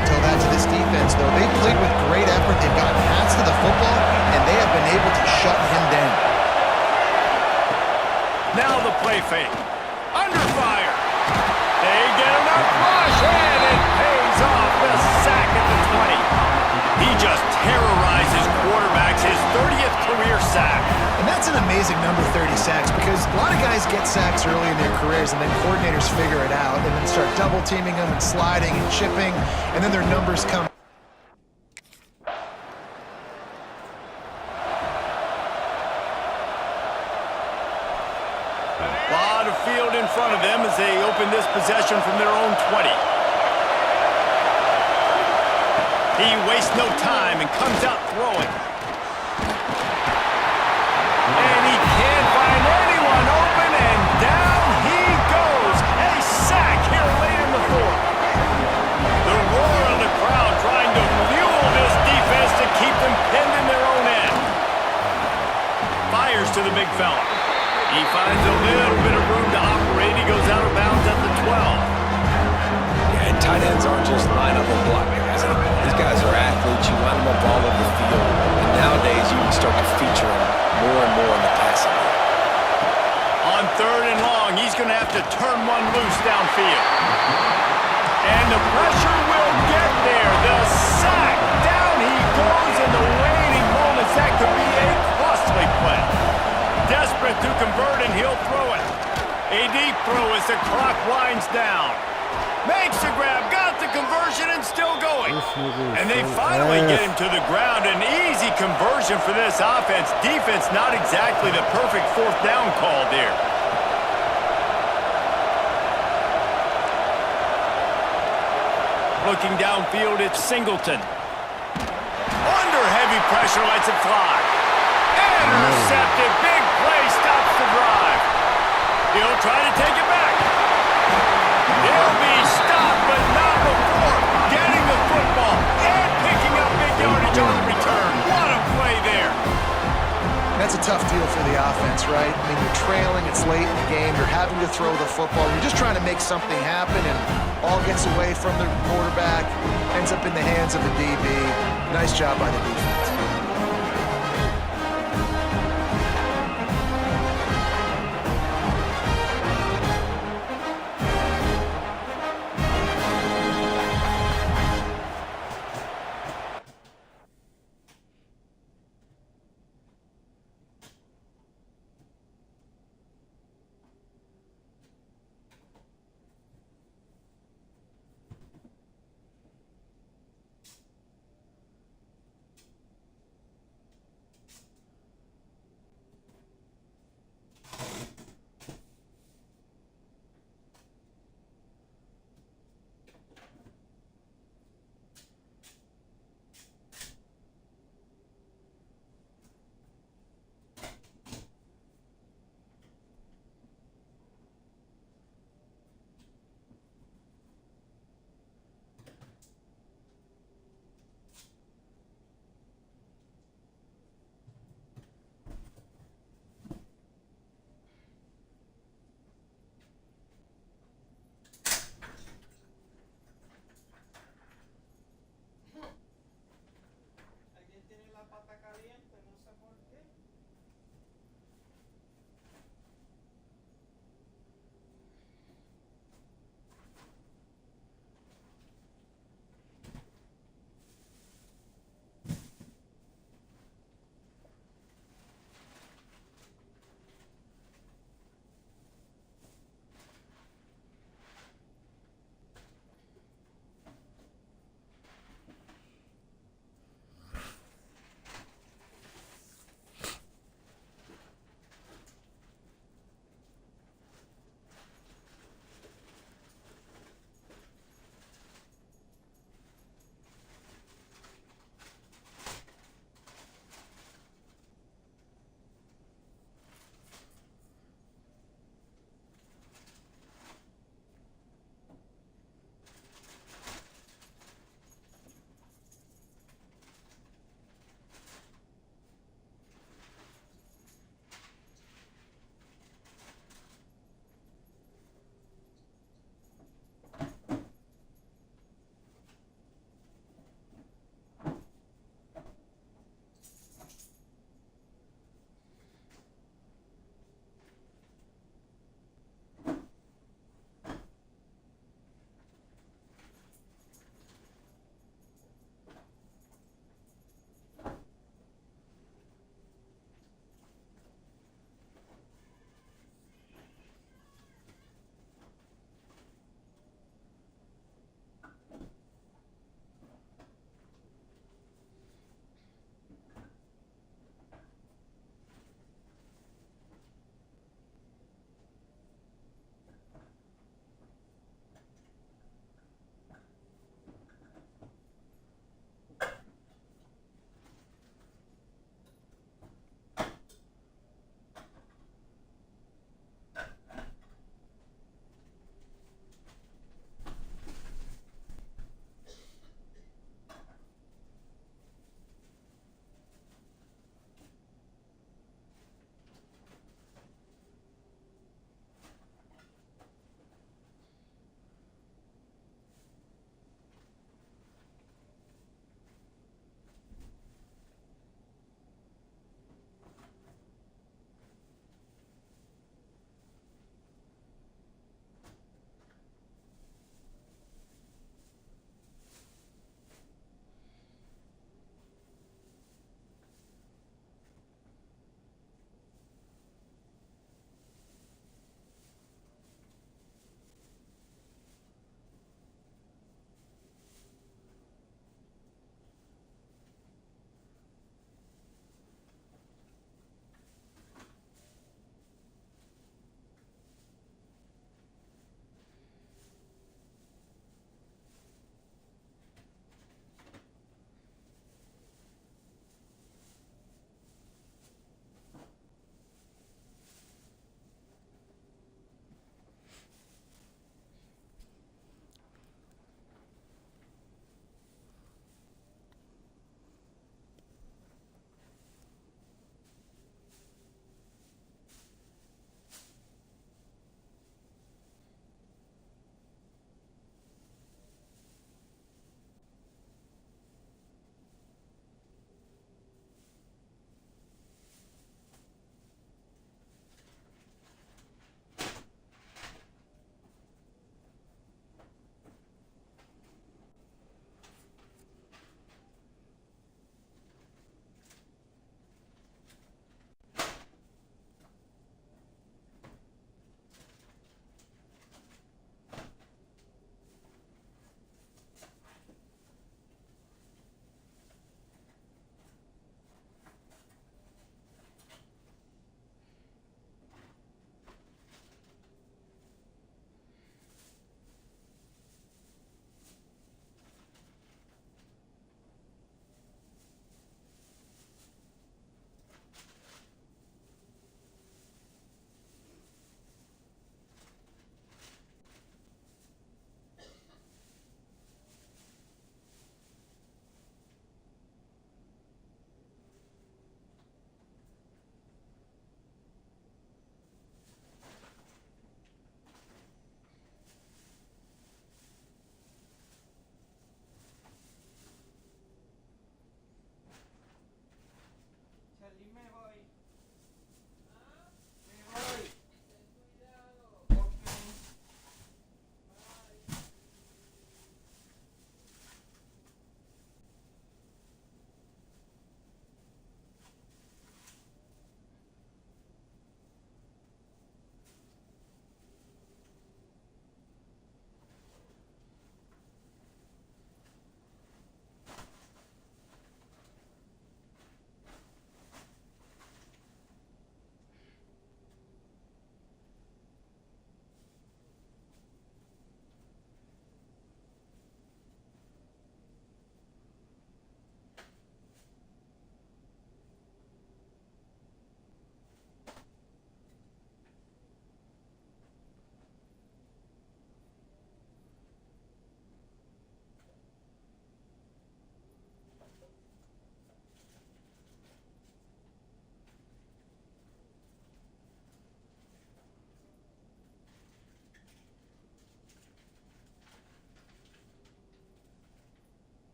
Until that to this defense, though. They played with great effort. They've gotten hands to the football, and they have been able to shut him down.
Now the play fake. Under fire. They get enough rush, and it pays off. The sack at the 20. He just terrorizes quarterbacks, his 30th career sack.
And that's an amazing number, 30 sacks, because a lot of guys get sacks early in their careers, and then coordinators figure it out and then start double-teaming them and sliding and chipping, and then their numbers come.
A lot of field in front of them as they open this possession from their own 20. He wastes no time and comes out throwing. And he can't find anyone open, and down he goes. A sack here late in the fourth. The roar of the crowd trying to fuel this defense to keep them pinned in their own end. Fires to the big fella. He finds a little bit of room to operate. He goes out of bounds at the 12.
Yeah, and tight ends aren't just line up and block guys. These guys are athletes. You line them up all over the field. And nowadays, you can start to feature them more and more in the passing game.
On 3rd and long, he's going to have to turn one loose downfield. And the pressure will get there. The sack. Down he goes in the waning moments. That could be a costly play. Desperate to convert, and he'll throw it. A deep throw as the clock winds down. Makes the grab, got the conversion, and still going. And they finally get him to the ground. An easy conversion for this offense. Defense not exactly the perfect 4th down call there. Looking downfield, it's Singleton. Under heavy pressure, lets it fly. Intercepted, big play, stops the drive. He'll try to take it back. He'll be stopped, but not before getting the football and picking up big yardage on the return. What a play there.
That's a tough deal for the offense, right? I mean, you're trailing, it's late in the game, you're having to throw the football, you're just trying to make something happen, and ball gets away from the quarterback, ends up in the hands of the DB. Nice job by the defense.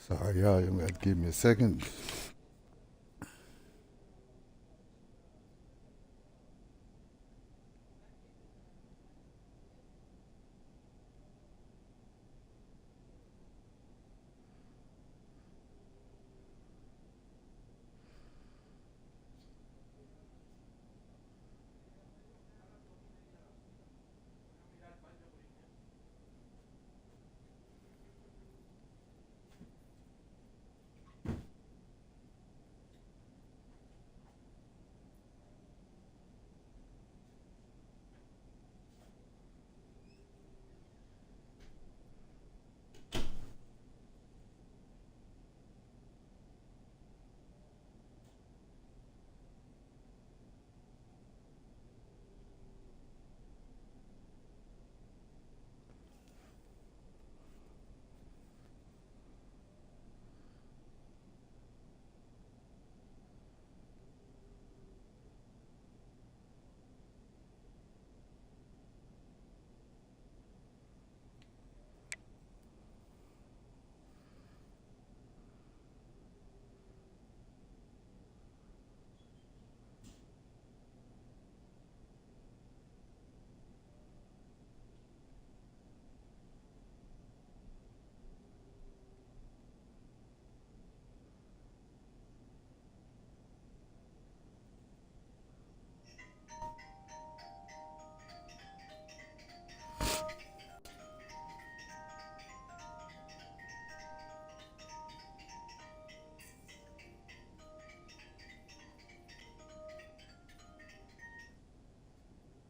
Sorry, y'all. You got to give me a second.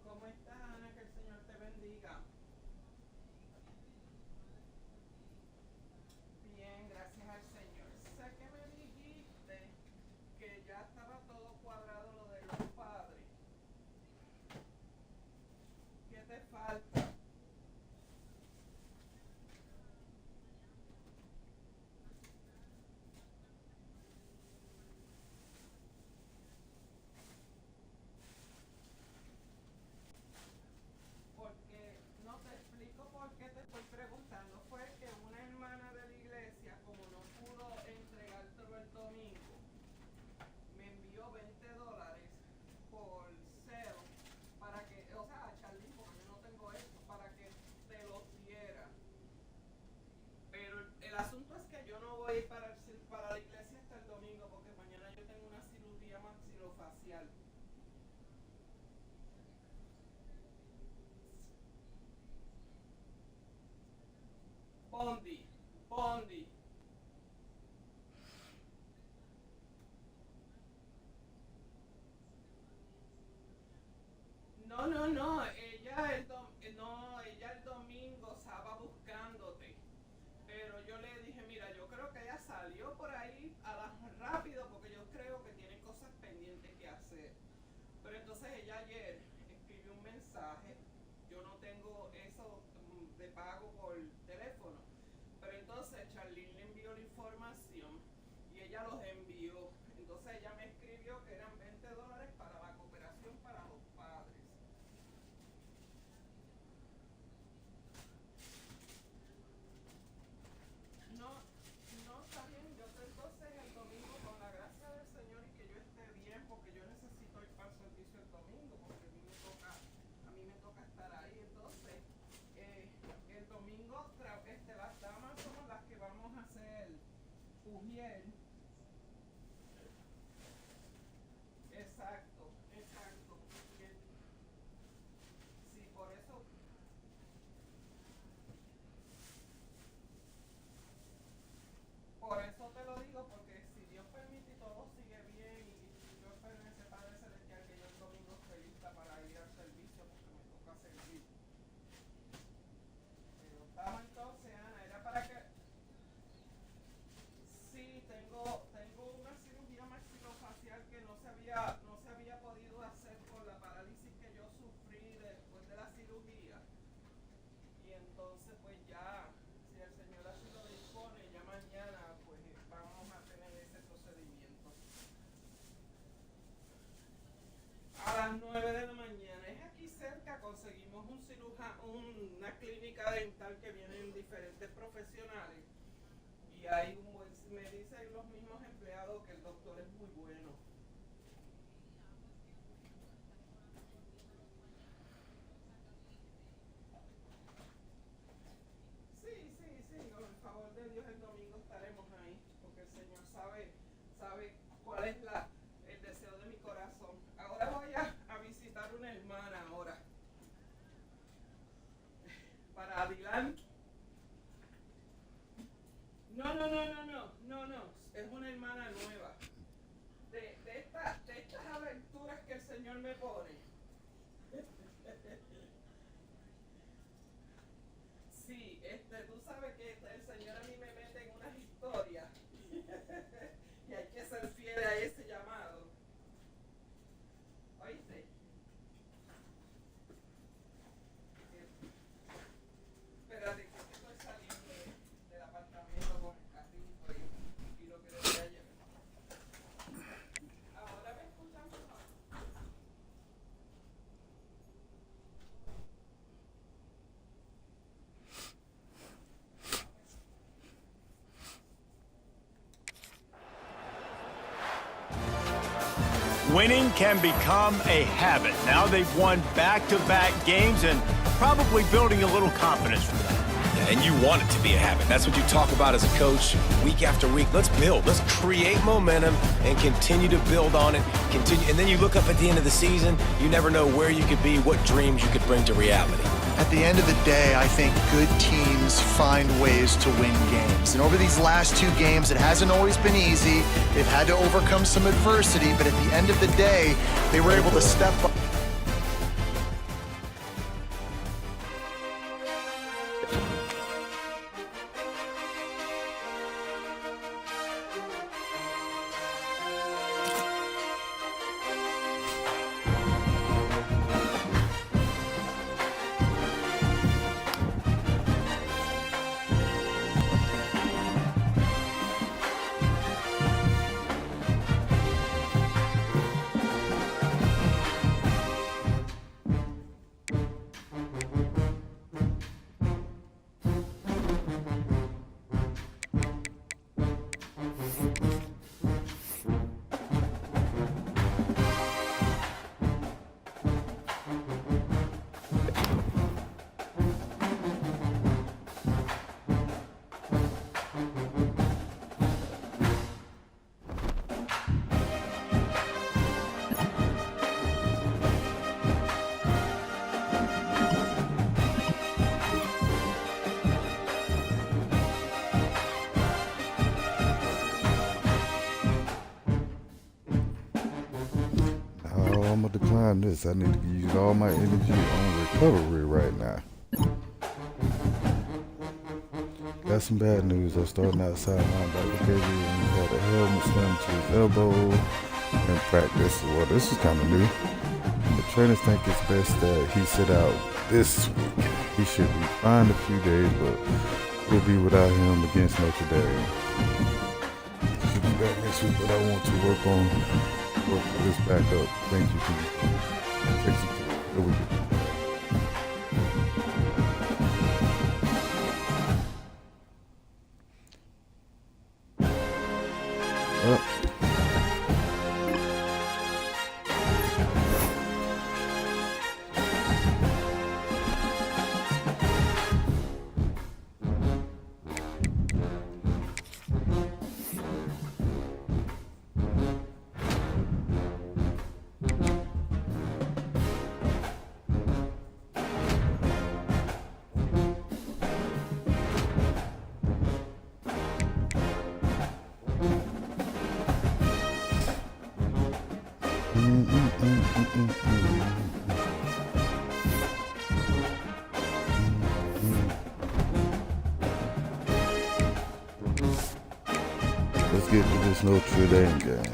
¿Cómo estás, Ana? Que el Señor te bendiga. Bien, gracias al Señor. Sé que me dijiste que ya estaba todo cuadrado lo de los padres. ¿Qué te falta? Porque no te explico por qué te estoy preguntando. Fue que una hermana de la iglesia, como no pudo entregártelo el domingo, me envió $20 por cel para que, o sea, a Charlie, porque yo no tengo esto, para que te los diera. Pero el asunto es que yo no voy para la iglesia hasta el domingo, porque mañana yo tengo una cirugía maxilofacial. Bondi, Bondi. No, no, no, ella el domingo estaba buscándote. Pero yo le dije, mira, yo creo que ella salió por ahí rápido porque yo creo que tiene cosas pendientes que hacer. Pero entonces ella ayer escribió un mensaje. Yo no tengo eso de pago por teléfono. Pero entonces Charlene le envió la información y ella los envió. Entonces ella me escribió que eran $20 para la cooperación para los padres. No, no está bien. Yo te entonces el domingo con la gracia del Señor y que yo esté bien, porque yo necesito ir para el servicio el domingo, porque a mí me toca estar ahí. Entonces, el domingo las damas somos las que vamos a hacer Ujiel. Exacto, exacto. Sí, por eso. Por eso te lo digo, porque si Dios permite y todo sigue bien y Dios permite, Padre Celestial, que yo el domingo esté lista para ir al servicio porque me toca servir. Pero estamos entonces, Ana, era para que... Sí, tengo una cirugía maxilofacial que no se había podido hacer por la parálisis que yo sufrí después de la cirugía. Y entonces pues ya, si el Señor así lo dispone, ya mañana pues vamos a tener ese procedimiento. A las 9 de la mañana. Es aquí cerca, conseguimos una clínica dental que vienen diferentes profesionales y hay un buen los mismos empleados que el doctor es muy bueno. Sí, con el favor de Dios el domingo estaremos ahí, porque el Señor sabe cuál es el deseo de mi corazón. Ahora voy a visitar una hermana ahora. Para Dylan. No, es una hermana nueva. De estas aventuras que el Señor me pone. Sí, tú sabes que el Señor a mí me mete en unas historias y hay que ser fiel a ese llamado. ¿Oíste? Espérate, que estoy saliendo del apartamento con el carrito y lo que debería llevar. Ahora me escuchan mejor.
Winning can become a habit. Now they've won back-to-back games and probably building a little confidence from that.
Yeah, and you want it to be a habit. That's what you talk about as a coach week after week. Let's build. Let's create momentum and continue to build on it. And then you look up at the end of the season, you never know where you could be, what dreams you could bring to reality.
At the end of the day, I think good teams find ways to win games. And over these last 2 games, it hasn't always been easy. They've had to overcome some adversity, but at the end of the day, they were able to step up.
I'm gonna decline this. I need to use all my energy on recovery right now. Got some bad news. I'm starting outside linebacker David. He had a helmet slammed to his elbow in practice. Well, this is kind of new. The trainers think it's best that he sit out this week. He should be fine a few days, but we'll be without him against Notre Dame. Should be back next week, but I want to work this back up. Thank you for here we go. Let's get to this Notre Dame game.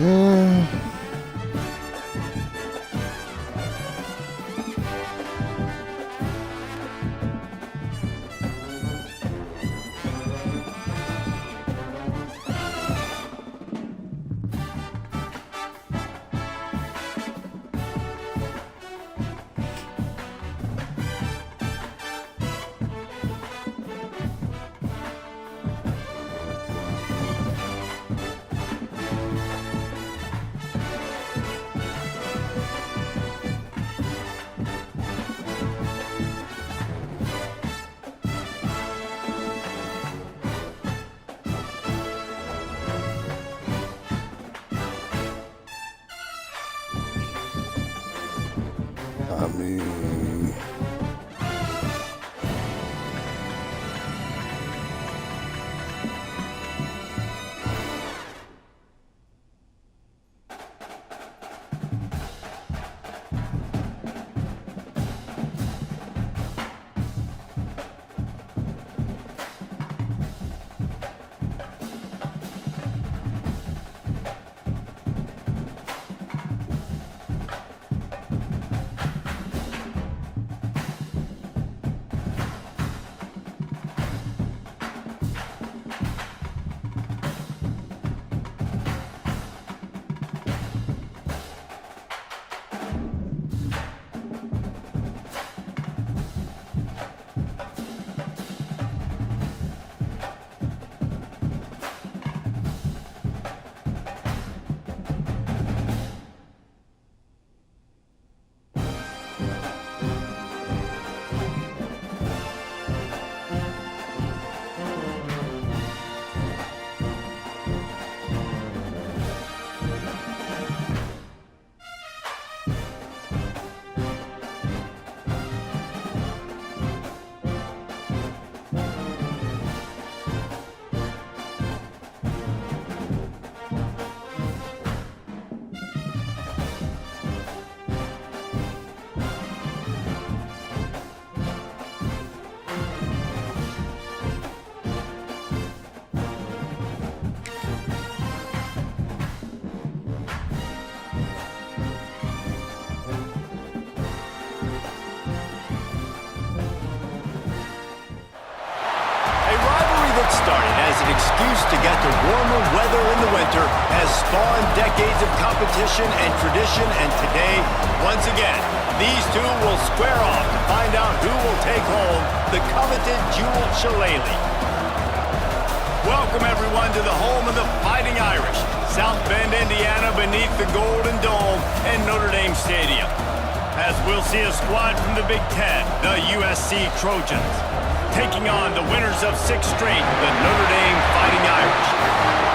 I mean,
started as an excuse to get to warmer weather in the winter has spawned decades of competition and tradition, and today, once again, these two will square off to find out who will take home the coveted jeweled shillelagh. Welcome, everyone, to the home of the Fighting Irish, South Bend, Indiana, beneath the Golden Dome and Notre Dame Stadium. As we'll see a squad from the Big Ten, the USC Trojans, taking on the winners of 6 straight, the Notre Dame Fighting Irish.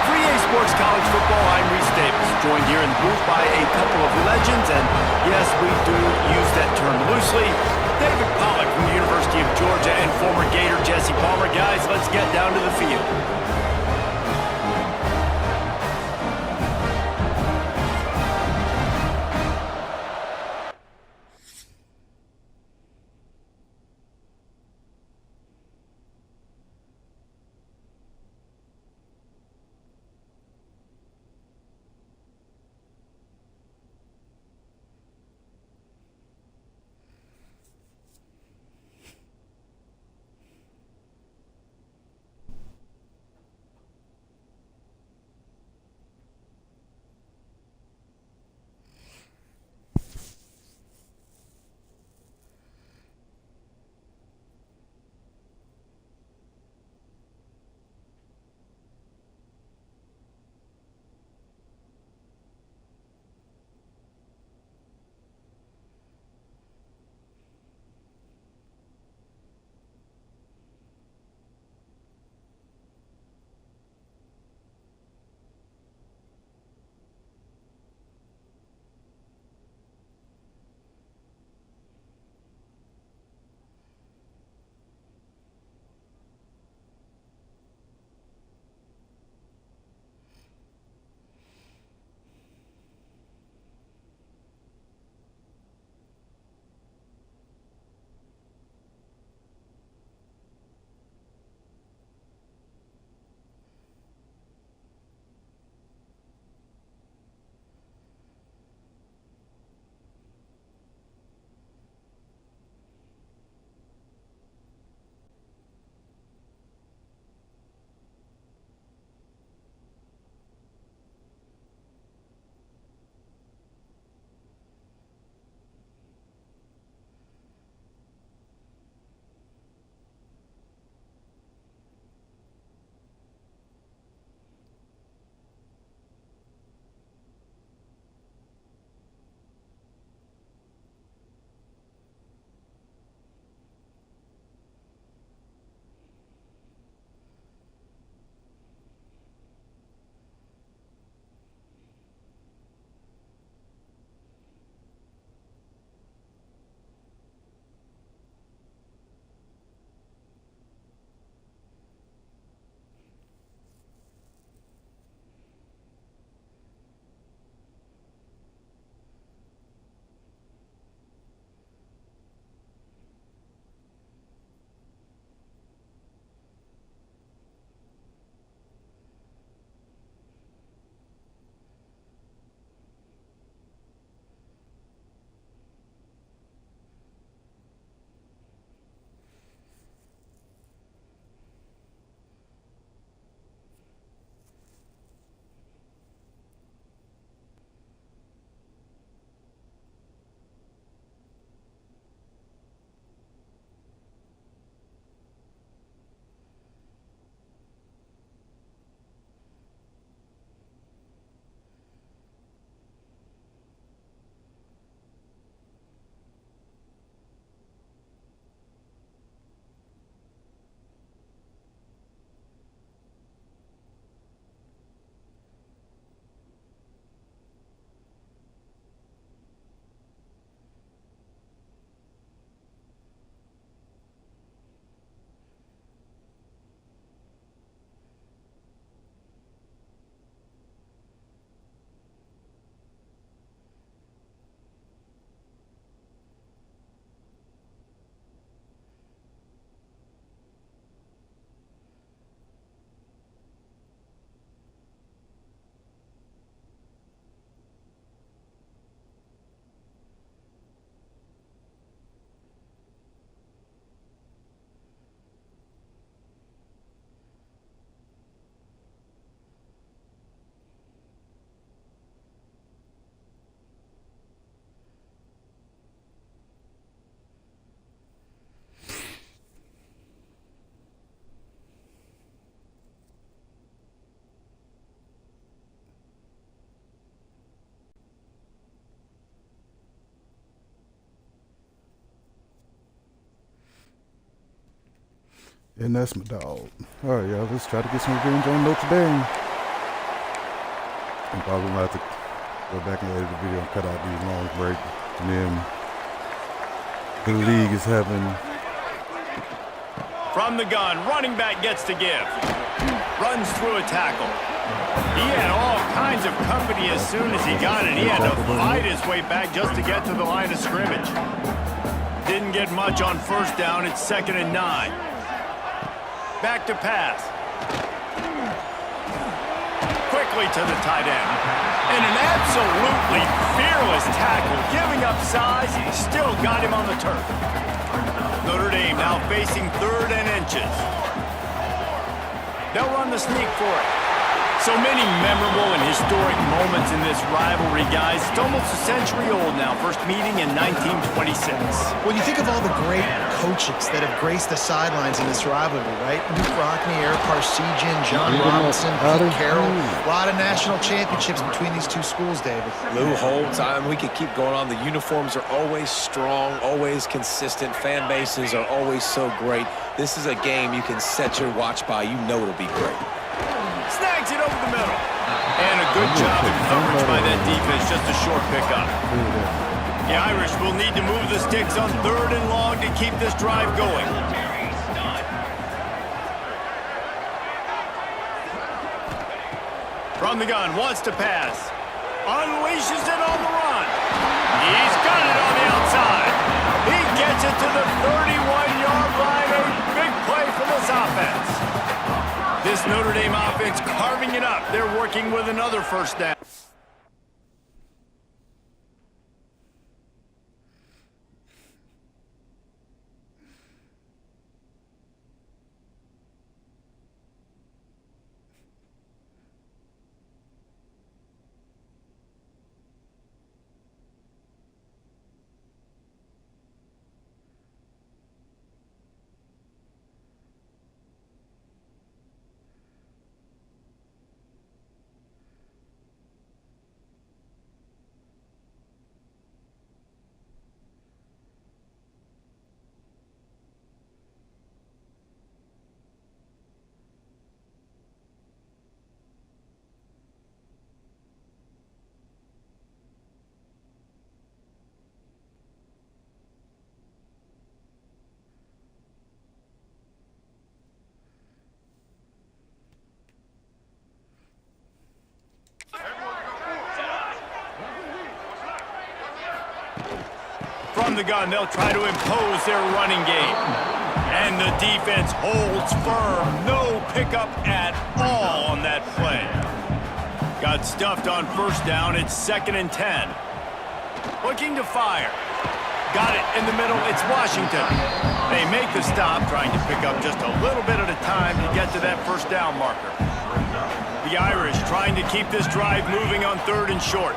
For EA Sports College Football, I'm Reese Davis, joined here in the booth by a couple of legends, and yes, we do use that term loosely. David Pollack from the University of Georgia and former Gator Jesse Palmer. Guys, let's get down to the field.
And that's my dog. All right, y'all. Let's try to get some revenge on Notre Dame. I'm probably gonna have to go back and edit the video and cut out these long breaks. And then the league is having.
From the gun, running back gets to give. Runs through a tackle. He had all kinds of company as soon as he got it. He had to fight his way back just to get to the line of scrimmage. Didn't get much on first down. It's 2nd and 9. Back to pass. Quickly to the tight end. And an absolutely fearless tackle. Giving up size, he still got him on the turf. Notre Dame now facing 3rd and inches. They'll run the sneak for it. So many memorable and historic moments in this rivalry, guys. It's almost a century old now. First meeting in 1926.
When you think of all the great coaches that have graced the sidelines in this rivalry, right? Luke Rockne, Eric Parsegian, John Robinson, Pete Carroll. A lot of national championships between these two schools, David.
Lou Holtz, we could keep going on. The uniforms are always strong, always consistent. Fan bases are always so great. This is a game you can set your watch by. You know it'll be great.
Snags it over the middle. And a good job of coverage by that defense. Just a short pickup. The Irish will need to move the sticks on 3rd and long to keep this drive going. From the gun, wants to pass. Unleashes it on the run. He's got it on the outside. He gets it to the 31-yard line. A big play for this offense. This Notre Dame offense carving it up. They're working with another first down. From the gun, they'll try to impose their running game. And the defense holds firm. No pickup at all on that play. Got stuffed on first down. It's 2nd and 10. Looking to fire. Got it in the middle. It's Washington. They make the stop, trying to pick up just a little bit at a time to get to that first down marker. The Irish trying to keep this drive moving on 3rd and short.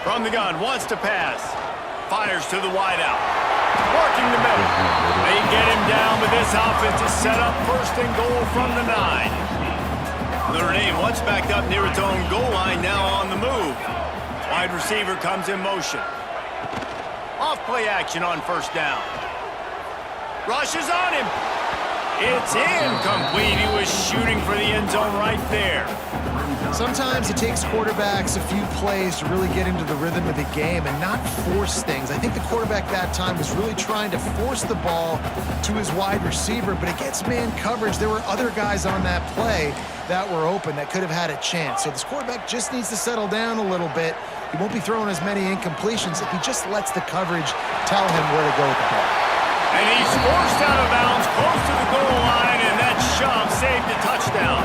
From the gun, wants to pass. Fires to the wideout. Working the middle. They get him down, but this offense is set up 1st and goal from the 9. Notre Dame once backed up near its own goal line, now on the move. Wide receiver comes in motion. Off play action on first down. Rushes on him. It's incomplete. He was shooting for the end zone right there.
Sometimes it takes quarterbacks a few plays to really get into the rhythm of the game and not force things. I think the quarterback that time was really trying to force the ball to his wide receiver, but against man coverage, there were other guys on that play that were open that could have had a chance. So this quarterback just needs to settle down a little bit. He won't be throwing as many incompletions if he just lets the coverage tell him where to go with the ball.
And he's forced out of bounds close to the goal line, and that shove saved a touchdown.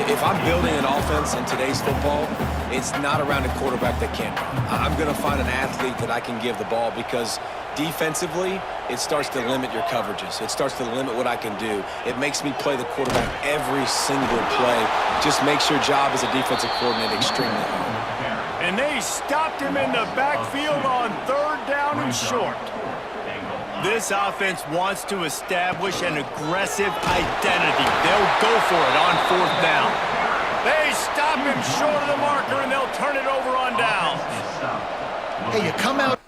If I'm building an offense in today's football, it's not around a quarterback that can't run. I'm going to find an athlete that I can give the ball because defensively, it starts to limit your coverages. It starts to limit what I can do. It makes me play the quarterback every single play. Just makes your job as a defensive coordinator extremely hard.
And they stopped him in the backfield on 3rd down and short. This offense wants to establish an aggressive identity. They'll go for it on 4th down. They stop him short of the marker, and they'll turn it over on downs.
Hey, you come out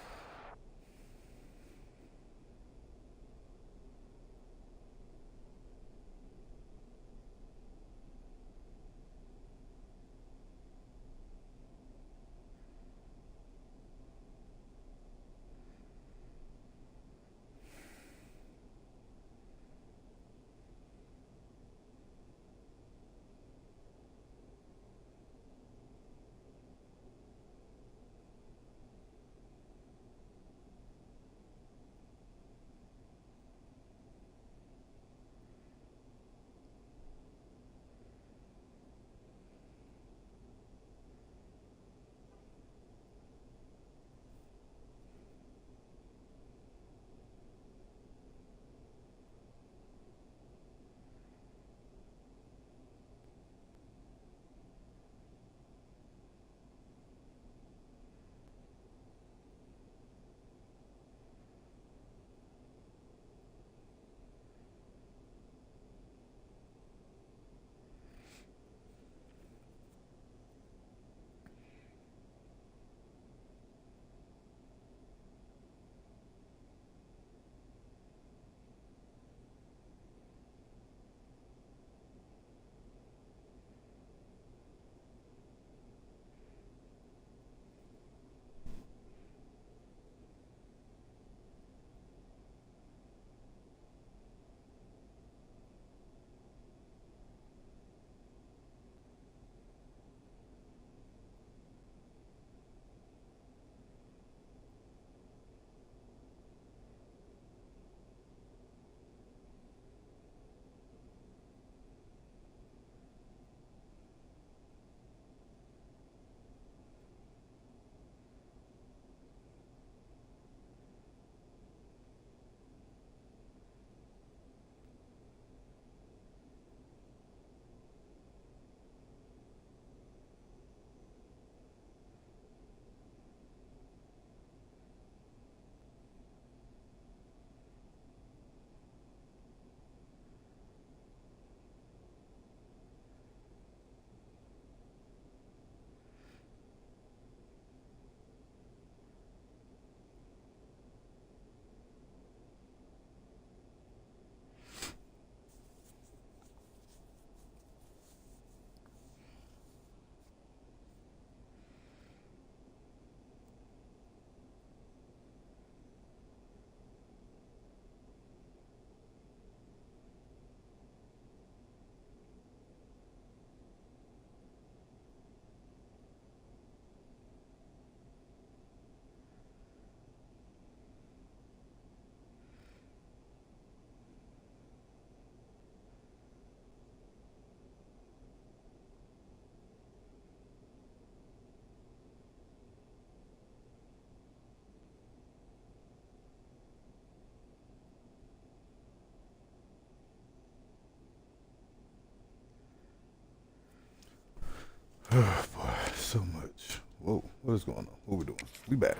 Oh, boy, so much. Whoa, what is going on? What we doing? We back.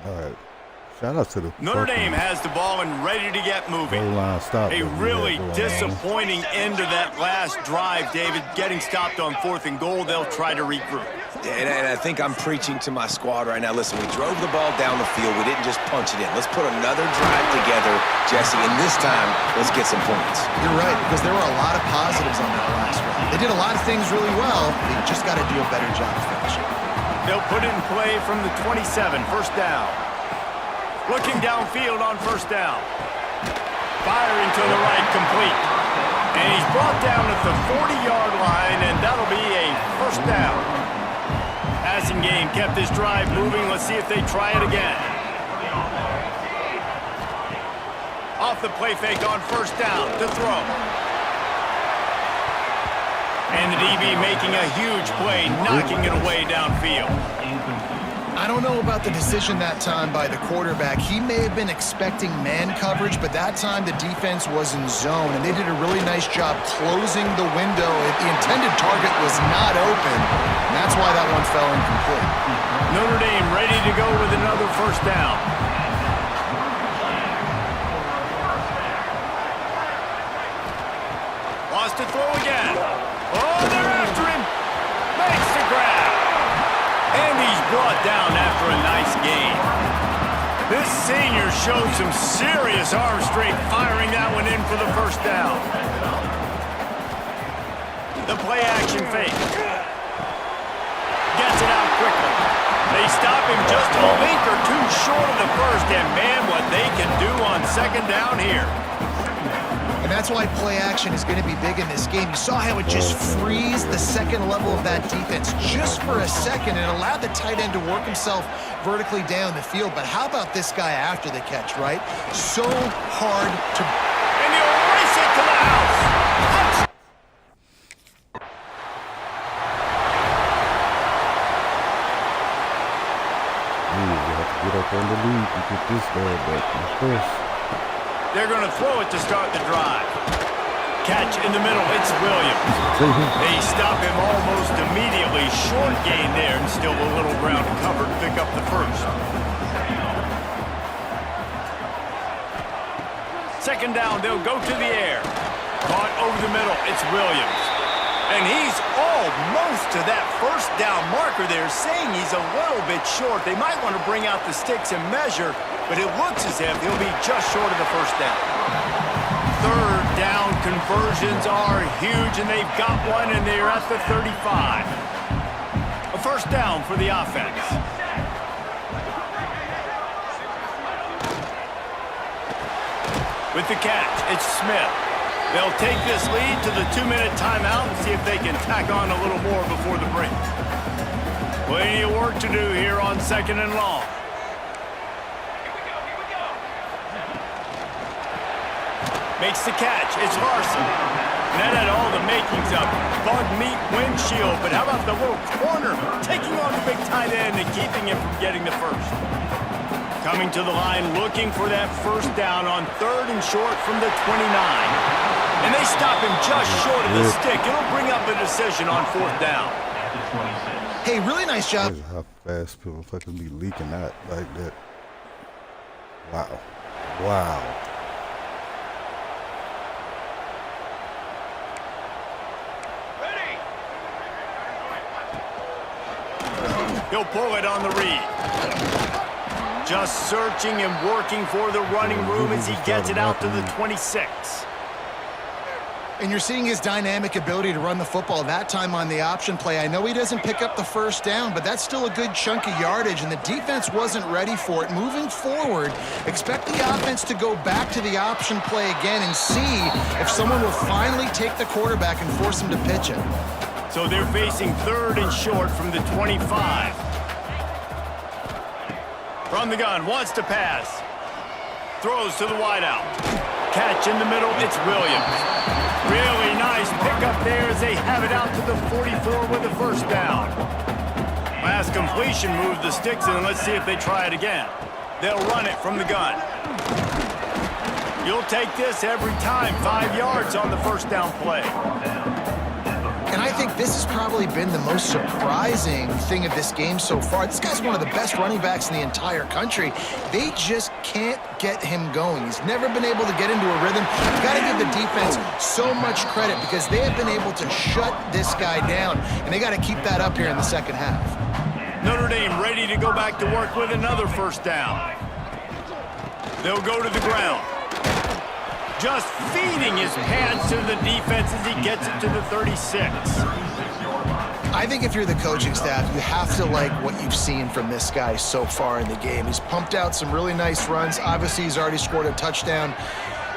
All right. Shout out to the
Notre Dame has the ball and ready to get moving. A really disappointing end to that last drive, David. Getting stopped on 4th and goal, they'll try to regroup.
And I think I'm preaching to my squad right now. Listen, we drove the ball down the field. We didn't just punch it in. Let's put another drive together, Jesse, and this time, let's get some points.
You're right, because there were a lot of positives on that last one. They did a lot of things really well. They just got to do a better job finishing.
They'll put it in play from the 27, first down. Looking downfield on first down. Firing to the right, complete. And he's brought down at the 40-yard line, and that'll be a first down. Passing game kept this drive moving. Let's see if they try it again. Off the play fake on first down to throw. And the DB making a huge play, knocking it away downfield.
I don't know about the decision that time by the quarterback. He may have been expecting man coverage, but that time the defense was in zone, and they did a really nice job closing the window. The intended target was not open, and that's why that one fell incomplete.
Notre Dame ready to go with another first down. Wants to throw again. Oh, they're after him. Makes the grab. And he's brought down after a nice gain. This senior showed some serious arm strength firing that one in for the first down. The play action fake. Gets it out quickly. They stop him just a link or two short of the first, and man, what they can do on second down here.
And that's why play action is going to be big in this game. You saw how it just frees the second level of that defense just for a second and allowed the tight end to work himself vertically down the field. But how about this guy after the catch, right? So hard to...
And he'll race it to the house.
You have to get up on the lead to get this guy back first.
They're going to throw it to start the drive. Catch in the middle, it's Williams. They stop him almost immediately. Short gain there, and still a little ground to cover to pick up the first. Second down, they'll go to the air. Caught over the middle, it's Williams. And he's almost to that first down marker there, saying he's a little bit short. They might want to bring out the sticks and measure, but it looks as if he'll be just short of the first down. Third down conversions are huge, and they've got one, and they're at the 35. A first down for the offense. With the catch, it's Smith. They'll take this lead to the 2-minute timeout and see if they can tack on a little more before the break. Plenty of work to do here on second and long. Makes the catch. It's Larson. And that had all the makings of bug meat windshield. But how about the little corner taking on the big tight end and keeping him from getting the first? Coming to the line, looking for that first down on third and short from the 29. And they stop him just short of the stick. It'll bring up a decision on fourth down.
Hey, really nice job.
How fast people fucking be leaking out like that. Wow. Wow.
He'll pull it on the read. Just searching and working for the running room as he gets it out to the 26.
And you're seeing his dynamic ability to run the football that time on the option play. I know he doesn't pick up the first down, but that's still a good chunk of yardage, and the defense wasn't ready for it. Moving forward, expect the offense to go back to the option play again and see if someone will finally take the quarterback and force him to pitch it.
So they're facing third and short from the 25. From the gun, wants to pass. Throws to the wideout. Catch in the middle, it's Williams. Really nice pickup there as they have it out to the 44 with the first down. Last completion moved the sticks in, and let's see if they try it again. They'll run it from the gun. You'll take this every time. 5 yards on the first down play.
And I think this has probably been the most surprising thing of this game so far. This guy's one of the best running backs in the entire country. They just can't get him going. He's never been able to get into a rhythm. You've got to give the defense so much credit because they have been able to shut this guy down, and they got to keep that up here in the second half.
Notre Dame ready to go back to work with another first down. They'll go to the ground. Just feeding his pads to the defense as he gets it to the 36.
I think if you're the coaching staff, you have to like what you've seen from this guy so far in the game. He's pumped out some really nice runs. Obviously, he's already scored a touchdown.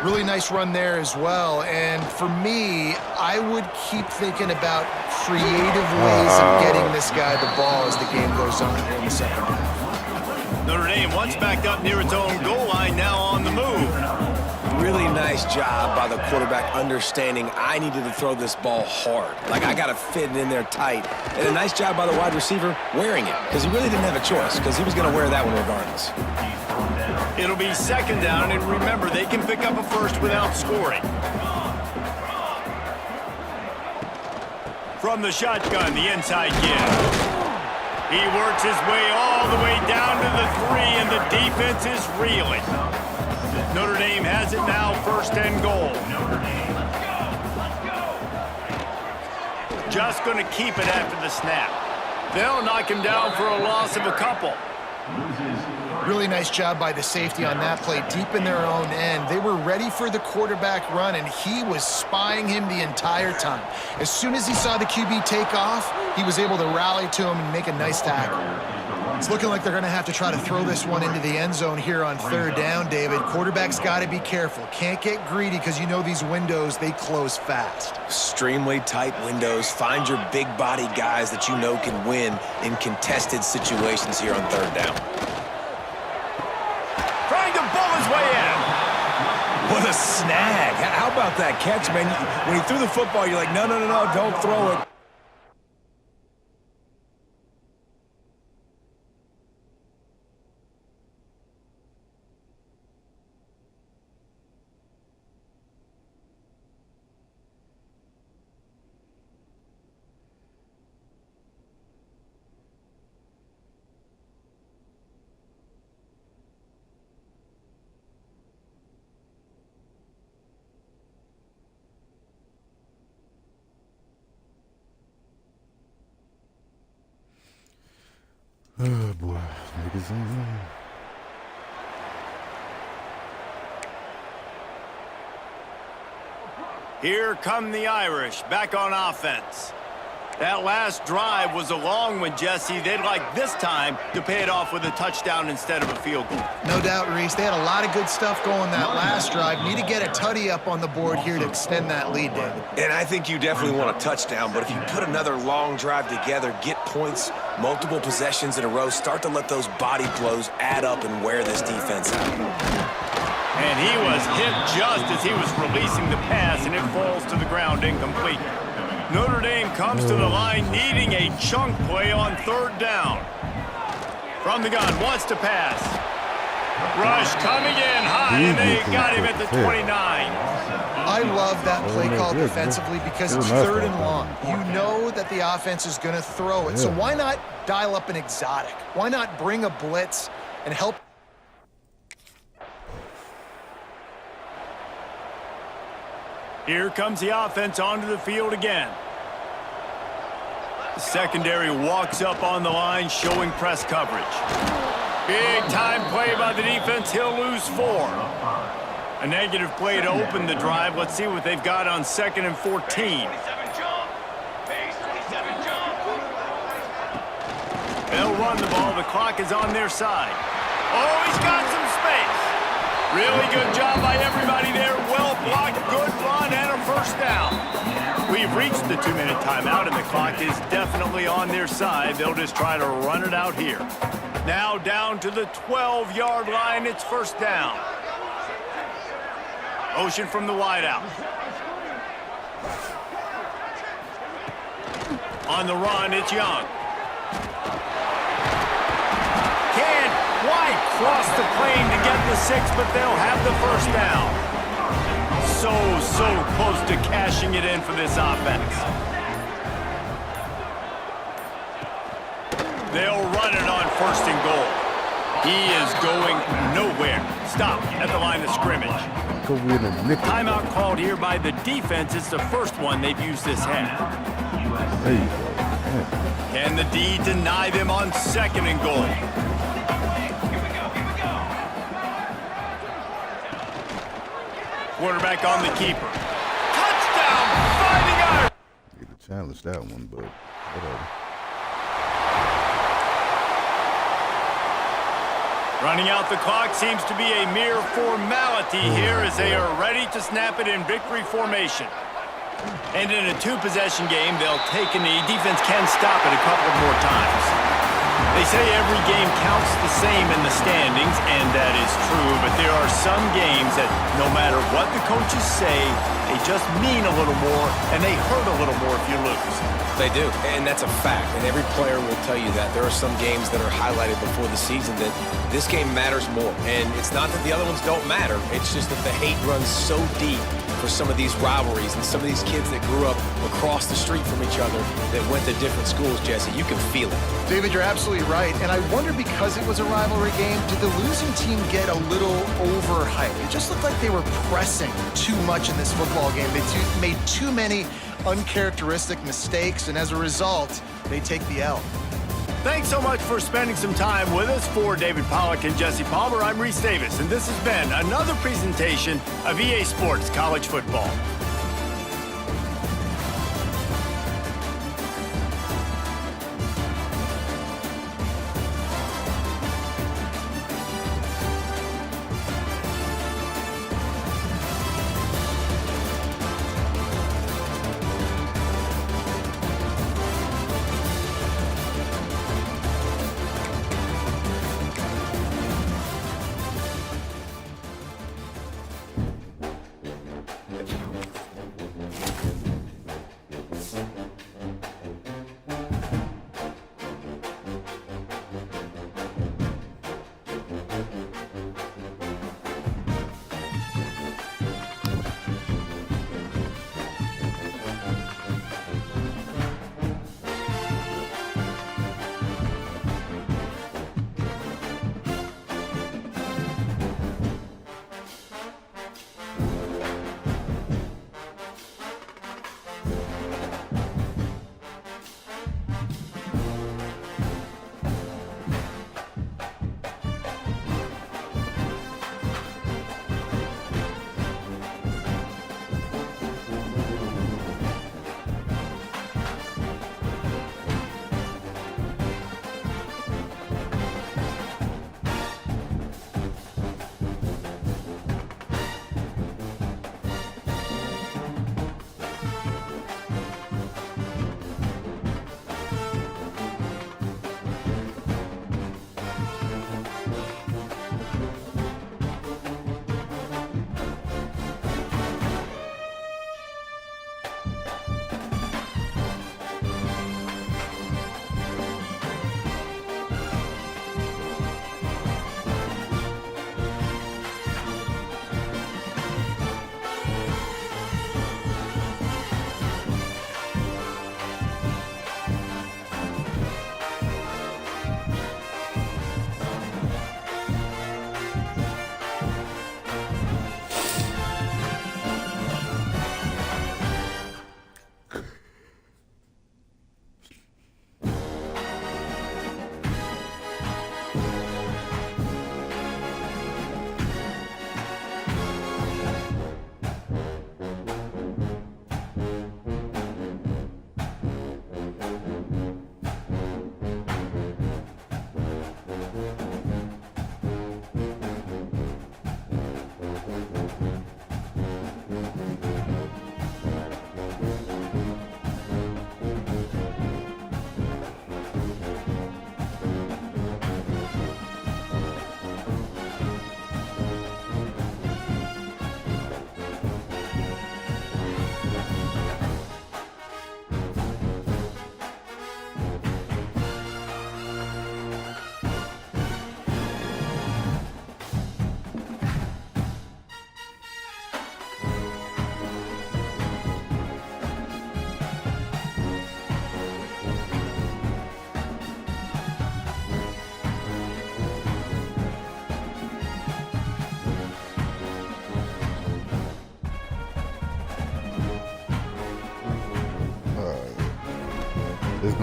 Really nice run there as well. And for me, I would keep thinking about creative ways of getting this guy the ball as the game goes on here in the second half.
Notre Dame once backed up near its own goal line, now on the move.
Really nice job by the quarterback understanding I needed to throw this ball hard. Like, I got to fit it in there tight. And a nice job by the wide receiver wearing it, because he really didn't have a choice, because he was going to wear that one regardless.
It'll be second down, and remember, they can pick up a first without scoring. From the shotgun, the inside give. He works his way all the way down to the 3, and the defense is reeling. Notre Dame has it now, first and goal. Just going to keep it after the snap. They'll knock him down for a loss of a couple.
Really nice job by the safety on that play, deep in their own end. They were ready for the quarterback run, and he was spying him the entire time. As soon as he saw the QB take off, he was able to rally to him and make a nice tackle. It's looking like they're going to have to try to throw this one into the end zone here on third down, David. Quarterback's got to be careful. Can't get greedy because you know these windows, they close fast.
Extremely tight windows. Find your big body guys that you know can win in contested situations here on third down.
Trying to bull his way in.
What a snag. How about that catch, man? When he threw the football, you're like, no, don't throw it.
Oh boy, niggas on zone.
Here come the Irish, back on offense. That last drive was a long one, Jesse. They'd like this time to pay it off with a touchdown instead of a field goal.
No doubt, Reese. They had a lot of good stuff going that last drive. Need to get a tutty up on the board here to extend that lead, David.
And I think you definitely want a touchdown, but if you put another long drive together, get points, multiple possessions in a row, start to let those body blows add up and wear this defense out.
And he was hit just as he was releasing the pass, and it falls to the ground incomplete. Notre Dame comes to the line needing a chunk play on third down. From the gun, wants to pass. Rush coming in high, and they got him at the 29.
I love that play call defensively because it's third and long. You know that the offense is going to throw it. So why not dial up an exotic? Why not bring a blitz and help?
Here comes the offense onto the field again. The secondary walks up on the line, showing press coverage. Big time play by the defense. He'll lose 4. A negative play to open the drive. Let's see what they've got on 2nd and 14. They'll run the ball. The clock is on their side. Oh, he's got some space. Really good job by everybody there. Well blocked, good run, and a first down. We've reached the 2-minute timeout, and the clock is definitely on their side. They'll just try to run it out here. Now down to the 12-yard line. It's first down. Motion from the wideout. On the run, it's Young. Can't quite cross the plane to get the 6, but they'll have the first down. so close to cashing it in for this offense. They'll run it on 1st and goal. He is going nowhere. Stop at the line of scrimmage.
Go in and nick it.
Timeout called here by the defense. It's the first one they've used this half.
There you go. Yeah.
Can the D deny them on 2nd and goal? Quarterback on the keeper. Touchdown! 5 yards!
Need to challenge that one, but whatever.
Running out the clock seems to be a mere formality here as they are ready to snap it in victory formation. And in a 2-possession game, they'll take a knee. Defense can stop it a couple more times. They say every game counts the same in the standings, and that is true, but there are some games that no matter what the coaches say, they just mean a little more, and they hurt a little more if you lose.
They do, and that's a fact, and every player will tell you that. There are some games that are highlighted before the season that this game matters more, and it's not that the other ones don't matter. It's just that the hate runs so deep for some of these rivalries and some of these kids that grew up across the street from each other that went to different schools, Jesse. You can feel it.
David, you're absolutely right. And I wonder, because it was a rivalry game, did the losing team get a little overhyped? It just looked like they were pressing too much in this football game. They made too many uncharacteristic mistakes, and as a result, they take the L.
Thanks so much for spending some time with us. For David Pollack and Jesse Palmer, I'm Reese Davis, and this has been another presentation of EA Sports College Football.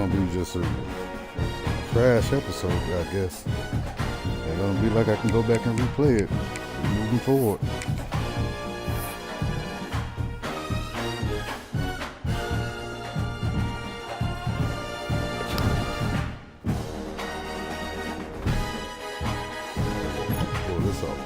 gonna be just a trash episode, I guess. It's gonna be like I can go back and replay it moving forward. Pull this off.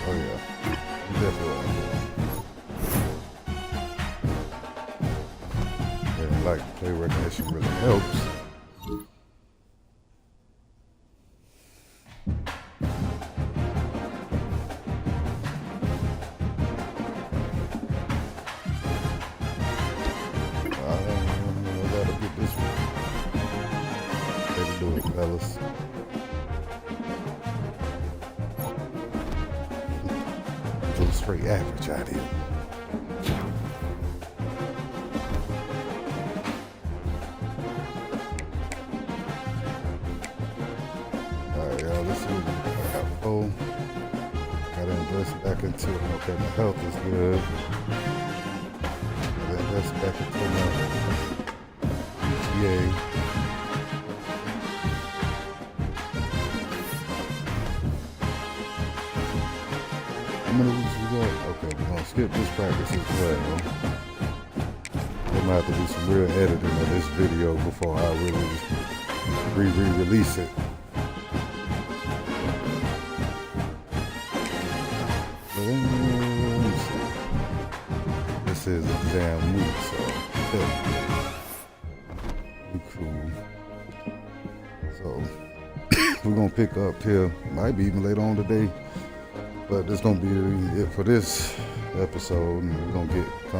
Oh yeah, definitely want to. And like play recognition really helps. I gotta get this one. Ready to do it, fellas. Straight average out here. Alright, y'all, let's see what we got. Oh, gotta invest back into it. Okay, my health is good. Gotta invest back into my EPA. How many weeks we got? Okay, we're gonna skip this practice as well. I'm gonna have to do some real editing of this video before I really re-release it. But let me see. This is exam week, so we cool. So we're gonna pick up here. Might be even later on today. But this gonna be it for this episode, and we're gonna get